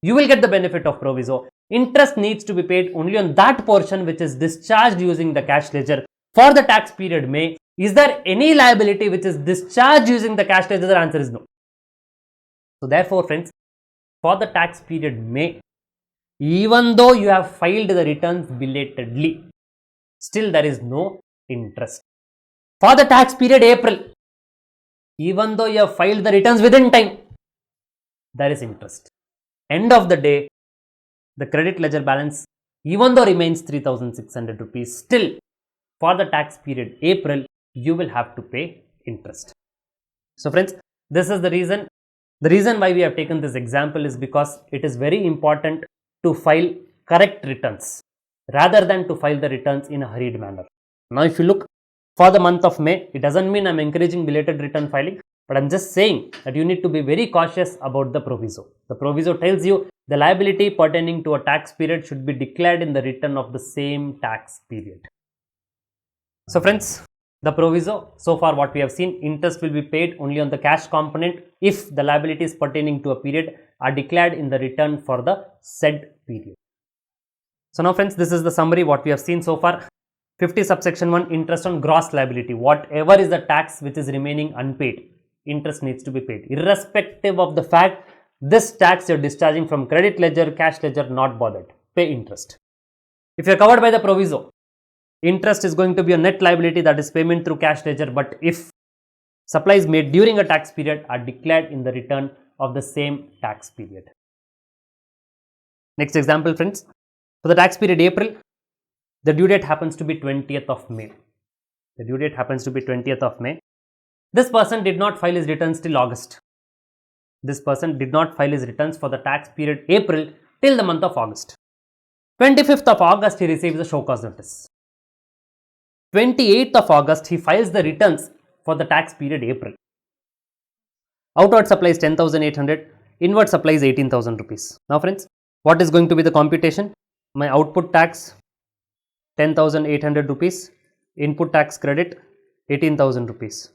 S2: You will get the benefit of proviso. Interest needs to be paid only on that portion which is discharged using the cash ledger for the tax period May. Is there any liability which is discharged using the cash ledger? The answer is no. So therefore friends, for the tax period May, even though you have filed the returns belatedly, still there is no interest. For the tax period April, even though you have filed the returns within time, there is interest. End of the day, the credit ledger balance, even though remains 3,600 rupees, still for the tax period April, you will have to pay interest. So friends, this is the reason. The reason why we have taken this example is because it is very important to file correct returns rather than to file the returns in a hurried manner. Now if you look for the month of May, it doesn't mean I'm encouraging belated return filing, but I'm just saying that you need to be very cautious about the proviso. The proviso tells you the liability pertaining to a tax period should be declared in the return of the same tax period. So friends, the proviso, so far what we have seen, interest will be paid only on the cash component if the liabilities pertaining to a period are declared in the return for the said period. So now friends, this is the summary what we have seen so far. 50 subsection 1, interest on gross liability. Whatever is the tax which is remaining unpaid, interest needs to be paid. Irrespective of the fact this tax you are discharging from credit ledger, cash ledger, not bothered. Pay interest. If you are covered by the proviso, interest is going to be a net liability, that is payment through cash ledger, but if supplies made during a tax period are declared in the return of the same tax period. Next example friends, for the tax period April, The due date happens to be 20th of May. The due date happens to be 20th of May. This person did not file his returns till August. This person did not file his returns for the tax period April till the month of August. 25th of August, he receives a show cause notice. 28th of August, he files the returns for the tax period April. Outward supply is 10,800, inward supply is 18,000 rupees. Now friends, what is going to be the computation? My output tax 10,800 rupees, input tax credit 18,000 rupees.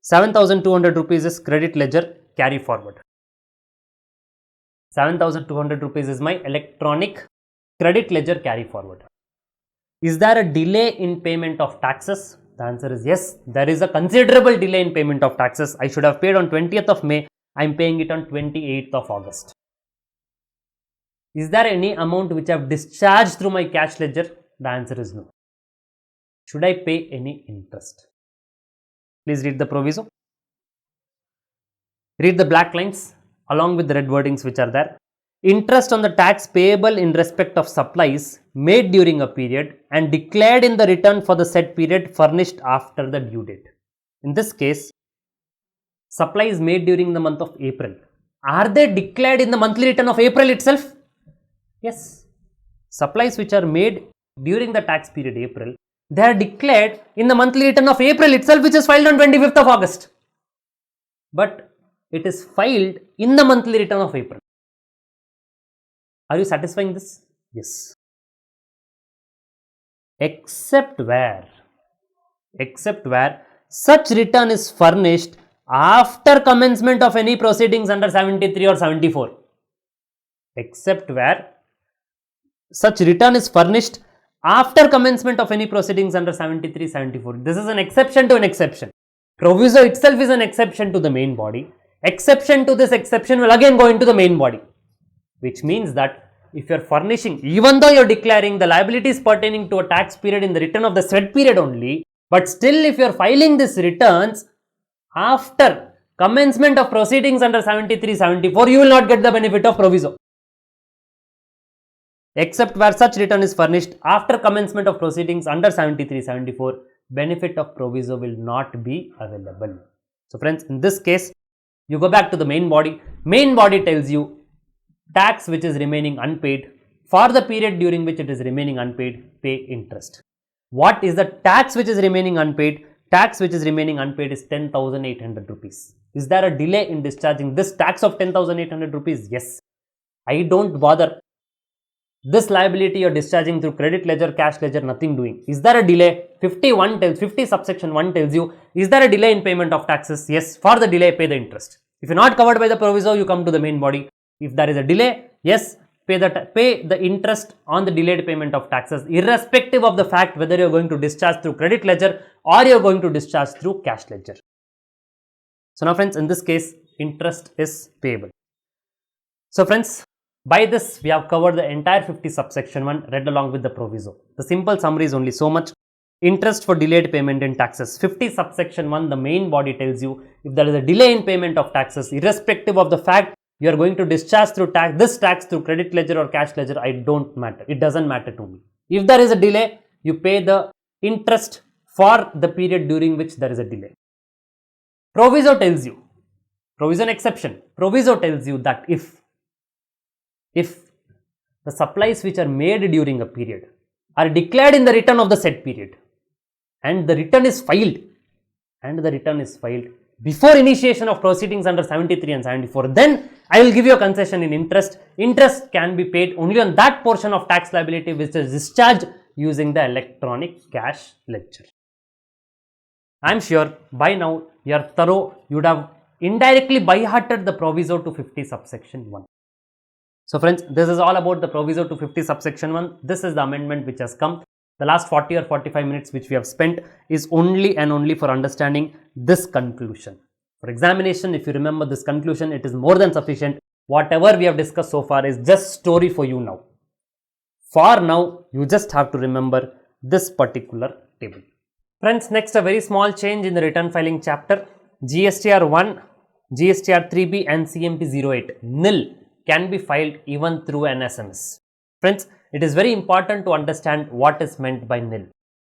S2: 7,200 rupees is credit ledger carry forward. 7,200 rupees is my electronic credit ledger carry forward. Is there a delay in payment of taxes? The answer is yes. There is a considerable delay in payment of taxes. I should have paid on 20th of May. I am paying it on 28th of August. Is there any amount which I have discharged through my cash ledger? The answer is no. Should I pay any interest? Please read the proviso. Read the black lines along with the red wordings which are there. Interest on the tax payable in respect of supplies made during a period and declared in the return for the said period furnished after the due date. In this case, supplies made during the month of April. Are they declared in the monthly return of April itself? Yes. Supplies which are made during the tax period April, they are declared in the monthly return of April itself, which is filed on 25th of August. But it is filed in the monthly return of April. Are you satisfying this? Yes. Except where such return is furnished after commencement of any proceedings under 73 or 74. Except where such return is furnished after commencement of any proceedings under 73, 74. This is an exception to an exception. Proviso itself is an exception to the main body. Exception to this exception will again go into the main body. Which means that if you are furnishing, even though you are declaring the liabilities pertaining to a tax period in the return of the said period only, but still if you are filing these returns after commencement of proceedings under 73, 74, you will not get the benefit of proviso. Except where such return is furnished after commencement of proceedings under 73, 74, benefit of proviso will not be available. So friends, in this case, you go back to the main body. Main body tells you tax which is remaining unpaid, for the period during which it is remaining unpaid, pay interest. What is the tax which is remaining unpaid? Tax which is remaining unpaid is 10,800 rupees. Is there a delay in discharging this tax of 10,800 rupees? Yes. I don't bother. This liability you are discharging through credit ledger, cash ledger, nothing doing. Is there a delay? 50 subsection 1 tells you, is there a delay in payment of taxes? Yes. For the delay, pay the interest. If you are not covered by the proviso, you come to the main body. If there is a delay, yes, pay the interest on the delayed payment of taxes, irrespective of the fact whether you are going to discharge through credit ledger or you are going to discharge through cash ledger. So now friends, in this case, interest is payable. So friends, by this we have covered the entire 50 subsection 1 read along with the proviso. The simple summary is only so much. Interest for delayed payment in taxes. 50 subsection 1, the main body tells you if there is a delay in payment of taxes, irrespective of the fact you are going to discharge through this tax through credit ledger or cash ledger, I don't matter. It doesn't matter to me. If there is a delay, you pay the interest for the period during which there is a delay. Proviso tells you, proviso an exception. Proviso tells you that if the supplies which are made during a period are declared in the return of the said period and the return is filed before initiation of proceedings under 73 and 74, then I will give you a concession in interest. Interest can be paid only on that portion of tax liability which is discharged using the electronic cash ledger. I am sure by now you are thorough. You would have indirectly by-hearted the proviso to 50 subsection 1. So friends, this is all about the proviso to 50 subsection 1. This is the amendment which has come. The last 40 or 45 minutes which we have spent is only and only for understanding this conclusion. For examination, if you remember this conclusion, it is more than sufficient. Whatever we have discussed so far is just story for you now. For now, you just have to remember this particular table. Friends, next a very small change in the return filing chapter. GSTR 1, GSTR 3B and CMT 08 nil can be filed even through an SMS. Friends, it is very important to understand what is meant by nil.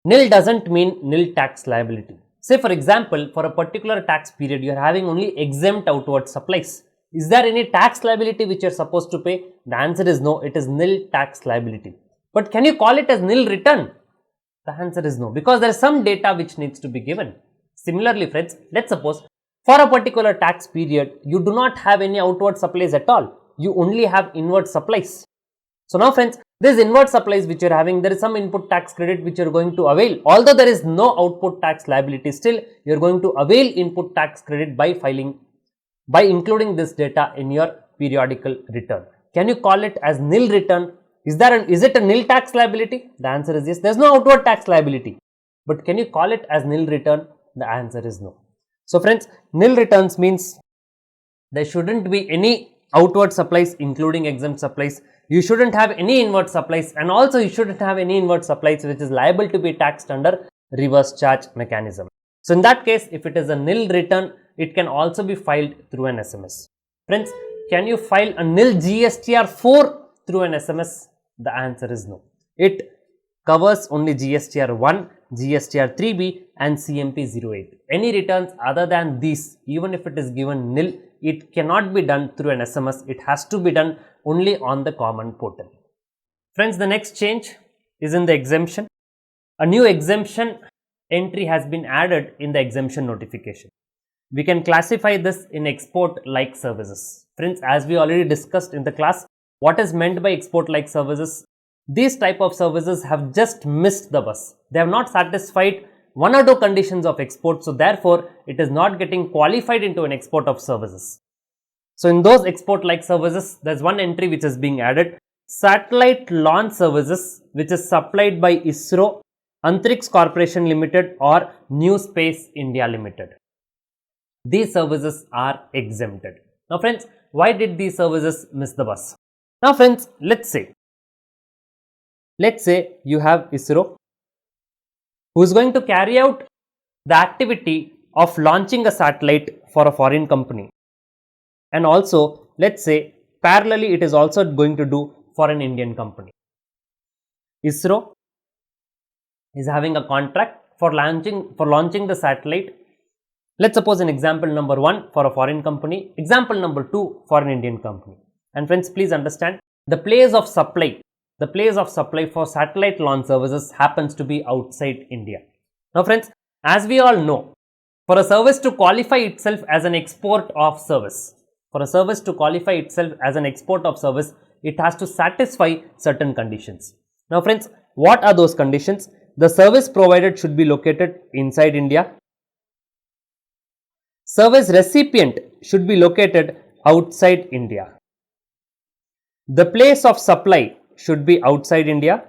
S2: Nil doesn't mean nil tax liability. Say for example, for a particular tax period, you are having only exempt outward supplies. Is there any tax liability which you are supposed to pay? The answer is no, it is nil tax liability. But can you call it as nil return? The answer is no, because there is some data which needs to be given. Similarly, friends, let's suppose for a particular tax period, you do not have any outward supplies at all. You only have inward supplies. So now friends, these inward supplies which you are having, there is some input tax credit which you are going to avail. Although there is no output tax liability, still you are going to avail input tax credit by including this data in your periodical return. Can you call it as nil return? Is it a nil tax liability? The answer is yes. There is no outward tax liability. But can you call it as nil return? The answer is no. So friends, nil returns means there shouldn't be any outward supplies including exempt supplies. You shouldn't have any inward supplies, and also you shouldn't have any inward supplies which is liable to be taxed under reverse charge mechanism. So in that case, if it is a nil return, it can also be filed through an SMS. Friends, can you file a nil GSTR 4 through an SMS? The answer is no. It covers only GSTR 1, GSTR 3B and CMP 08. Any returns other than these, even if it is given nil, it cannot be done through an SMS. It has to be done only on the common portal. Friends, the next change is in the exemption. A new exemption entry has been added in the exemption notification. We can classify this in export like services. Friends, as we already discussed in the class, what is meant by export like services? These type of services have just missed the bus. They have not satisfied one or two conditions of export, so therefore it is not getting qualified into an export of services. So in those export like services, there is one entry which is being added: satellite launch services which is supplied by ISRO, Antrix Corporation Limited or New Space India Limited. These services are exempted. Now friends, why did these services miss the bus? Now friends, let's say you have ISRO who is going to carry out the activity of launching a satellite for a foreign company, and also let's say parallelly it is also going to do for an Indian company. ISRO is having a contract for launching the satellite. Let's suppose an example number 1 for a foreign company, example number 2 for an Indian company. And friends, please understand, the place of supply for satellite launch services happens to be outside India. Now friends, as we all know, for a service to qualify itself as an export of service, it has to satisfy certain conditions. Now friends, what are those conditions? The service provided should be located inside India. Service recipient should be located outside India. The place of supply should be outside India.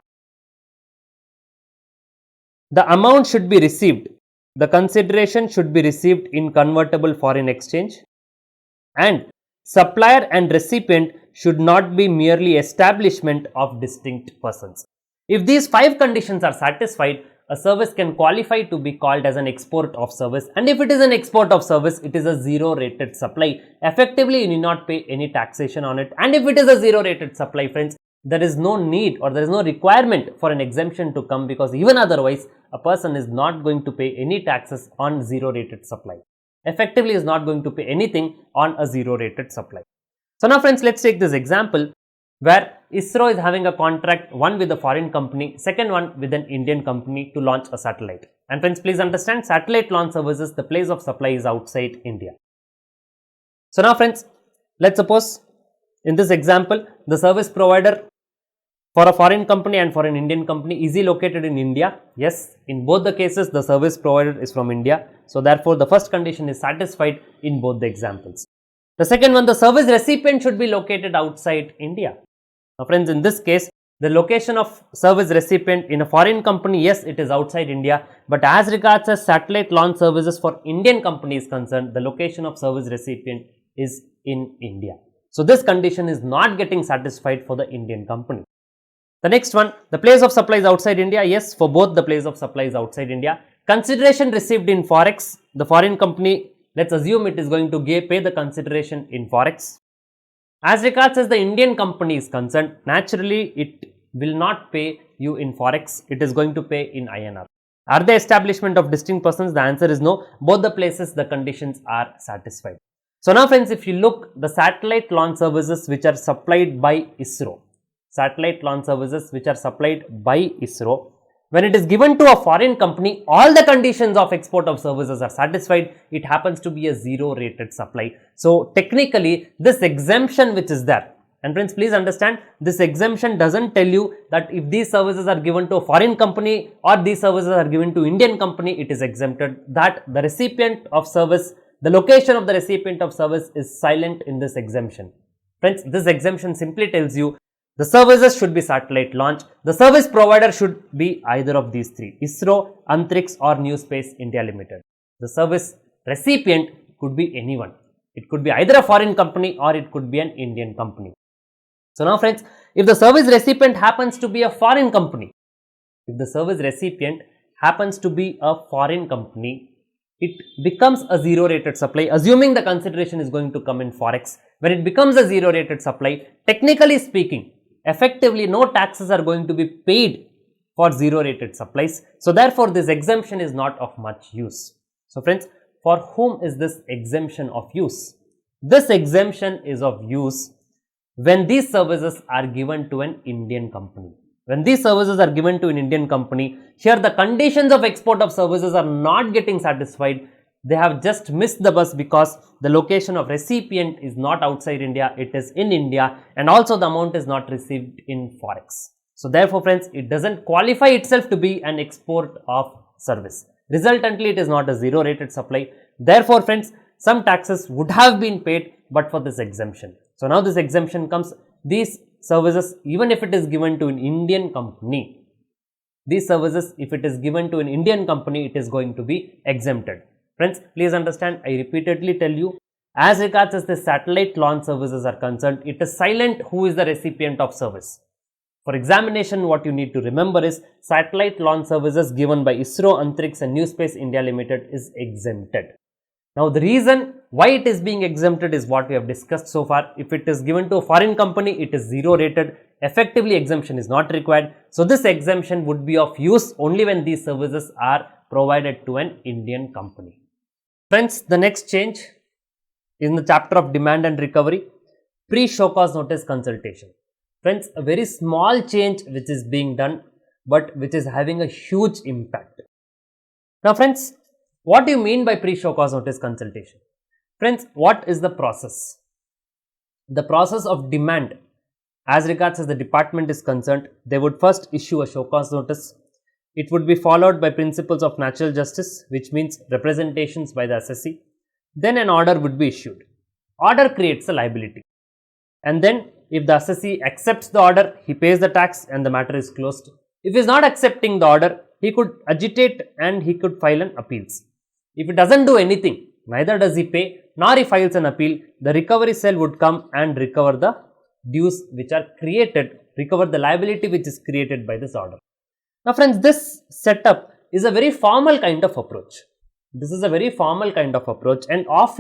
S2: The amount should be received. The consideration should be received in convertible foreign exchange. And supplier and recipient should not be merely establishment of distinct persons. If these 5 conditions are satisfied, a service can qualify to be called as an export of service, and if it is an export of service, it is a zero rated supply. Effectively, you need not pay any taxation on it, and if it is a zero rated supply, friends, there is no need or there is no requirement for an exemption to come, because even otherwise a person is not going to pay any taxes on zero rated supply. Effectively is not going to pay anything on a zero rated supply. So now friends, let's take this example where ISRO is having a contract, one with a foreign company, second one with an Indian company to launch a satellite. And friends, please understand, satellite launch services, the place of supply is outside India. So now friends, let's suppose in this example, the service provider for a foreign company and for an Indian company, is he located in India? Yes, in both the cases the service provider is from India. So therefore the first condition is satisfied in both the examples. The second one, the service recipient should be located outside India. Now friends, in this case, the location of service recipient in a foreign company, yes, it is outside India, but as regards as satellite launch services for Indian company is concerned, the location of service recipient is in India. So this condition is not getting satisfied for the Indian company. The next one, the place of supply is outside India. Yes, for both the place of supply is outside India. Consideration received in forex, the foreign company, let's assume it is going to pay the consideration in forex. As regards as the Indian company is concerned, naturally it will not pay you in forex, it is going to pay in INR. Are they establishment of distinct persons? The answer is no. Both the places the conditions are satisfied. So now friends, if you look, the satellite launch services which are supplied by ISRO, when it is given to a foreign company, all the conditions of export of services are satisfied. It happens to be a zero rated supply. So technically this exemption which is there, and friends, please understand, this exemption doesn't tell you that if these services are given to a foreign company or these services are given to Indian company, it is exempted. That the recipient of service, the location of the recipient of service is silent in this exemption. Friends, this exemption simply tells you the services should be satellite launch. The service provider should be either of these three, ISRO, Antrix or New Space India Limited. The service recipient could be anyone. It could be either a foreign company or it could be an Indian company. So now friends, if the service recipient happens to be a foreign company, it becomes a zero rated supply, assuming the consideration is going to come in forex. When it becomes a zero rated supply, technically speaking, effectively no taxes are going to be paid for zero rated supplies. So therefore this exemption is not of much use. So friends, for whom is this exemption of use? This exemption is of use when these services are given to an Indian company. When these services are given to an Indian company, here the conditions of export of services are not getting satisfied. They have just missed the bus because the location of recipient is not outside India, it is in India, and also the amount is not received in forex. So therefore friends, it doesn't qualify itself to be an export of service. Resultantly, it is not a zero rated supply. Therefore friends, some taxes would have been paid but for this exemption. So now this exemption comes, these services, even if it is given to an Indian company, it is going to be exempted. Friends, please understand, I repeatedly tell you, as regards as the satellite launch services are concerned, it is silent who is the recipient of service. For examination, what you need to remember is satellite launch services given by ISRO, Antrix and New Space India Limited is exempted. Now the reason why it is being exempted is what we have discussed so far. If it is given to a foreign company, it is zero rated. Effectively, exemption is not required. So this exemption would be of use only when these services are provided to an Indian company. Friends, the next change is in the chapter of demand and recovery, pre-show cause notice consultation. Friends, a very small change which is being done but which is having a huge impact. Now friends, what do you mean by pre-show cause notice consultation? Friends, what is the process? The process of demand, as regards as the department is concerned, they would first issue a show cause notice. It would be followed by principles of natural justice, which means representations by the assessee. Then an order would be issued. Order creates a liability. And then if the assessee accepts the order, he pays the tax and the matter is closed. If he is not accepting the order, he could agitate and he could file an appeals. If he doesn't do anything, neither does he pay nor he files an appeal, the recovery cell would come and recover the dues which are created, recover the liability which is created by this order. Now friends, this setup is a very formal kind of approach. And of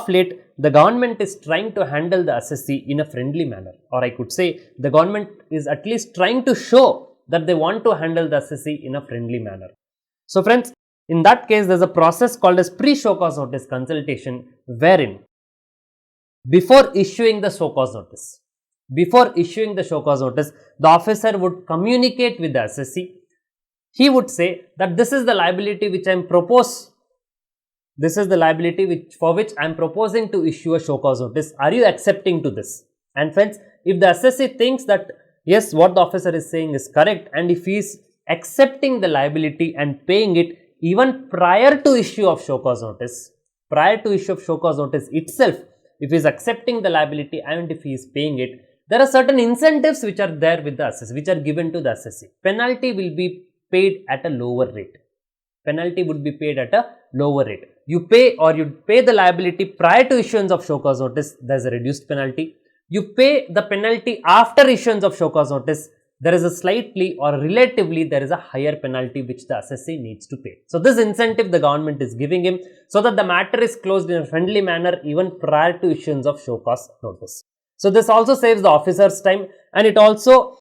S2: late, the government is trying to handle the assessee in a friendly manner, or I could say the government is at least trying to show that they want to handle the assessee in a friendly manner. So friends, in that case, there is a process called as pre-show cause notice consultation, wherein before issuing the show cause notice, the officer would communicate with the assessee. He would say that this is the liability which I am proposing to issue a show cause notice. Are you accepting to this? And friends, if the assessee thinks that yes, what the officer is saying is correct, and if he is accepting the liability and paying it even prior to issue of show cause notice, itself, if he is accepting the liability and if he is paying it, there are certain incentives which are there with the assessee, which are given to the assessee. Penalty will be paid at a lower rate. You pay the liability prior to issuance of show cause notice, there is a reduced penalty. You pay the penalty after issuance of show cause notice, there is a slightly or relatively there is a higher penalty which the assessee needs to pay. So this incentive the government is giving him so that the matter is closed in a friendly manner even prior to issuance of show cause notice. So this also saves the officer's time, and it also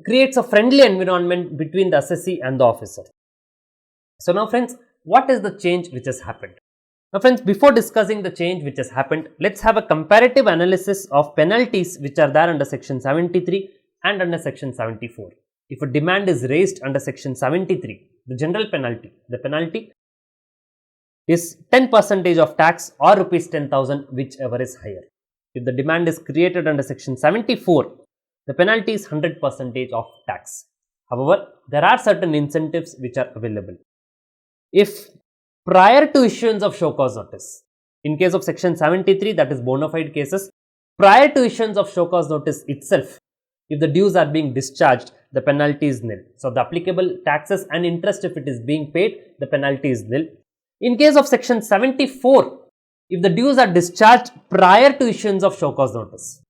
S2: creates a friendly environment between the assessee and the officer. So now friends, what is the change which has happened? Now friends, before discussing the change which has happened, let's have a comparative analysis of penalties which are there under section 73 and under section 74. If a demand is raised under section 73, the general penalty, the penalty is 10% of tax or rupees 10,000, whichever is higher. If the demand is created under section 74, the penalty is 100% of tax. However, there are certain incentives which are available. If prior to issuance of show cause notice, in case of section 73, that is bona fide cases, prior to issuance of show cause notice itself, if the dues are being discharged, the penalty is nil. So, the applicable taxes and interest, if it is being paid, the penalty is nil. In case of section 74, if the dues are discharged prior to issuance of show cause notice,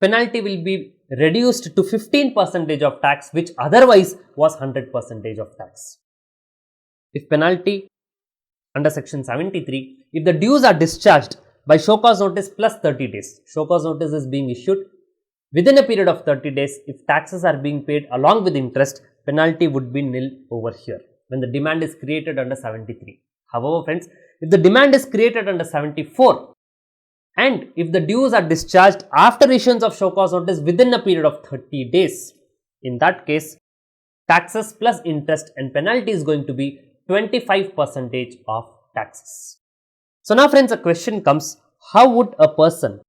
S2: penalty will be reduced to 15% of tax, which otherwise was 100% of tax. If penalty under section 73, if the dues are discharged by show cause notice plus 30 days, show cause notice is being issued within a period of 30 days, if taxes are being paid along with interest, penalty would be nil over here when the demand is created under 73. However, friends, if the demand is created under 74 and if the dues are discharged after issuance of show cause notice within a period of 30 days, in that case, taxes plus interest and penalty is going to be 25% of taxes. So now friends, a question comes, how would a person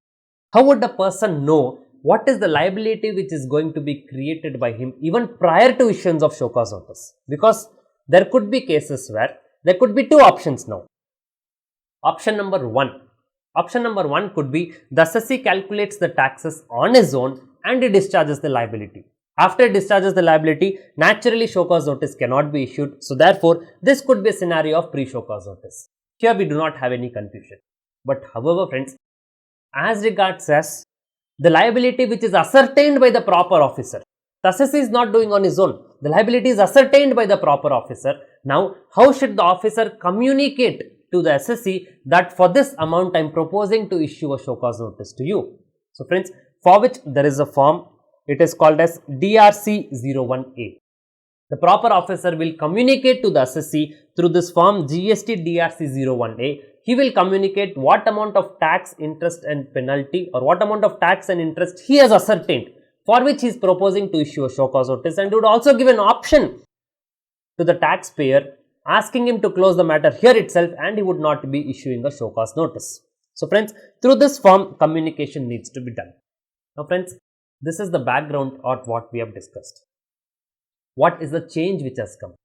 S2: know what is the liability which is going to be created by him even prior to issuance of show cause notice? Because there could be cases where there could be two options now. Option number one could be the assessee calculates the taxes on his own and he discharges the liability. After it discharges the liability, naturally show cause notice cannot be issued. So therefore, this could be a scenario of pre-show cause notice. Here we do not have any confusion. But however, friends, as regards as the liability which is ascertained by the proper officer, the assessee is not doing on his own. The liability is ascertained by the proper officer. Now, how should the officer communicate to the assessee that for this amount I am proposing to issue a show cause notice to you? So friends, for which there is a form. It is called as DRC 01A. The proper officer will communicate to the assessee through this form GST DRC 01A. He will communicate what amount of tax, interest and penalty or what amount of tax and interest he has ascertained for which he is proposing to issue a show cause notice, and would also give an option to the taxpayer asking him to close the matter here itself and he would not be issuing a show cause notice. So friends, through this form communication needs to be done. Now friends, this is the background of what we have discussed. What is the change which has come?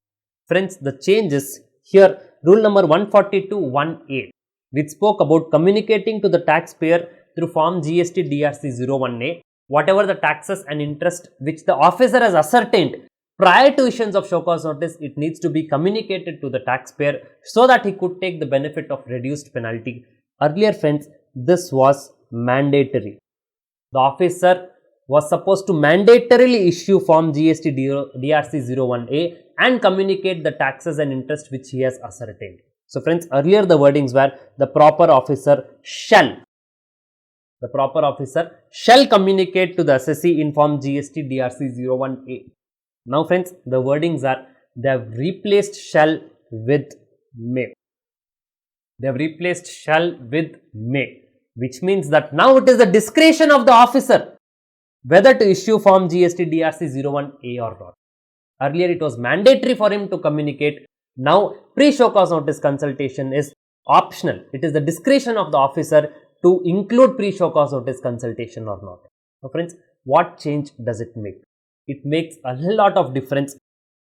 S2: Friends, the change is here rule number 142(1)(a), which spoke about communicating to the taxpayer through form GST DRC 01A whatever the taxes and interest which the officer has ascertained prior to issuance of show cause notice. It needs to be communicated to the taxpayer so that he could take the benefit of reduced penalty. Earlier, friends, this was mandatory. The officer was supposed to mandatorily issue form GST DRC 01A and communicate the taxes and interest which he has ascertained. So friends, earlier the wordings were the proper officer shall communicate to the assessee in form GST DRC 01A. Now friends, the wordings are, they have replaced shall with may. Which means that now it is the discretion of the officer whether to issue form GST DRC 01A or not. Earlier it was mandatory for him to communicate. Now pre-show cause notice consultation is optional. It is the discretion of the officer to include pre-show cause notice consultation or not. Now friends, what change does it make? It makes a lot of difference.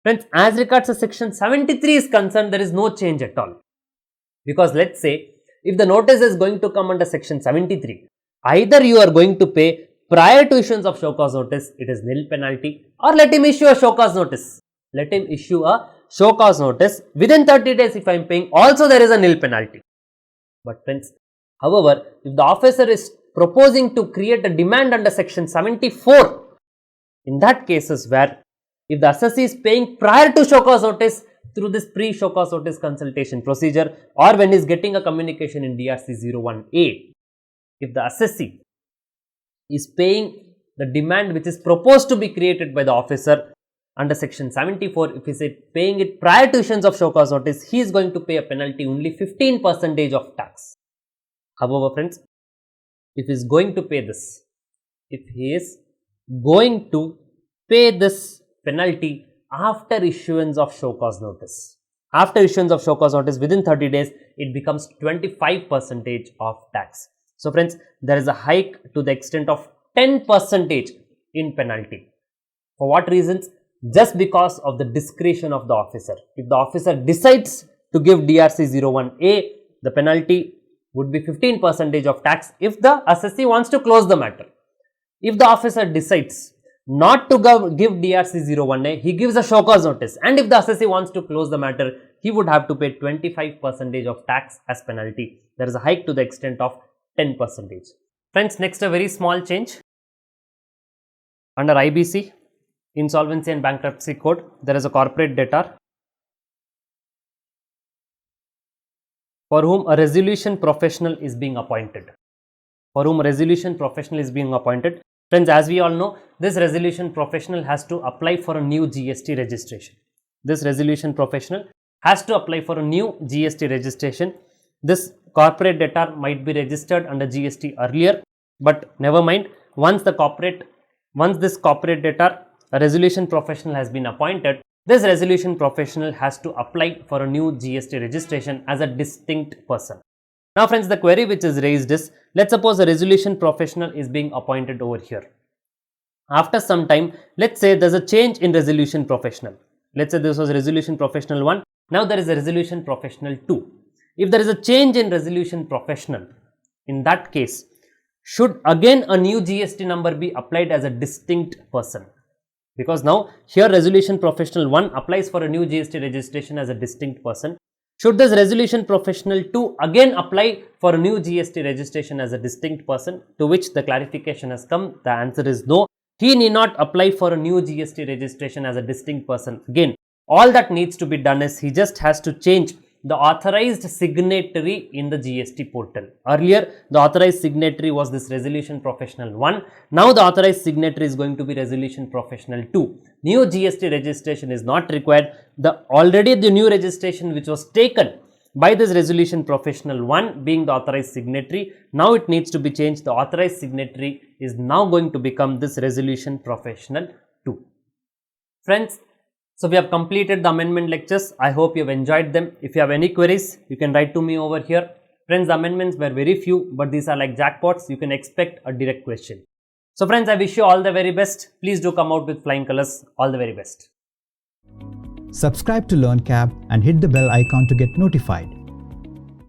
S2: Friends, as regards to section 73 is concerned, there is no change at all. Because let's say if the notice is going to come under section 73, either you are going to pay prior to issuance of show cause notice, it is nil penalty, or let him issue a show cause notice. Within 30 days if I am paying, also there is a nil penalty. But friends, however, if the officer is proposing to create a demand under section 74, in that cases where if the assessee is paying prior to show cause notice through this pre-show cause notice consultation procedure, or when he is getting a communication in DRC 01A, if the assessee is paying the demand which is proposed to be created by the officer under section 74, if he is paying it prior to issuance of show cause notice, he is going to pay a penalty only 15% of tax. However, friends, if he is going to pay this, penalty after issuance of show cause notice, within 30 days, it becomes 25% of tax. So friends, there is a hike to the extent of 10% in penalty. For what reasons? Just because of the discretion of the officer. If the officer decides to give DRC 01A, the penalty would be 15% of tax if the assessee wants to close the matter. If the officer decides not to give DRC 01A, he gives a show cause notice, and if the assessee wants to close the matter, he would have to pay 25% of tax as penalty. There is a hike to the extent of 10%. Friends, next a very small change. Under IBC, Insolvency and Bankruptcy Code, there is a corporate debtor for whom a resolution professional is being appointed. Friends, as we all know, this resolution professional has to apply for a new GST registration. This corporate debtor might be registered under GST earlier, but never mind. Once this corporate debtor, a resolution professional has been appointed, this resolution professional has to apply for a new GST registration as a distinct person. Now friends, the query which is raised is, let's suppose a resolution professional is being appointed over here. After some time, let's say there's a change in resolution professional. Let's say this was resolution professional 1, now there is a resolution professional 2. If there is a change in resolution professional, in that case, should again a new GST number be applied as a distinct person? Because now here resolution professional 1 applies for a new GST registration as a distinct person. Should this resolution professional 2 again apply for a new GST registration as a distinct person? To which the clarification has come, the answer is no. He need not apply for a new GST registration as a distinct person. Again, all that needs to be done is he just has to change the authorized signatory in the GST portal. Earlier, the authorized signatory was this resolution professional 1. Now, the authorized signatory is going to be resolution professional 2. New GST registration is not required. Already the new registration which was taken by this resolution professional 1 being the authorized signatory, now it needs to be changed. The authorized signatory is now going to become this resolution professional 2. Friends, so we have completed the amendment lectures. I hope you have enjoyed them. If you have any queries, you can write to me over here. Friends, the amendments were very few, but these are like jackpots. You can expect a direct question. So friends, I wish you all the very best. Please do come out with flying colors. All the very best.
S1: Subscribe to LearnCap and hit the bell icon to get notified.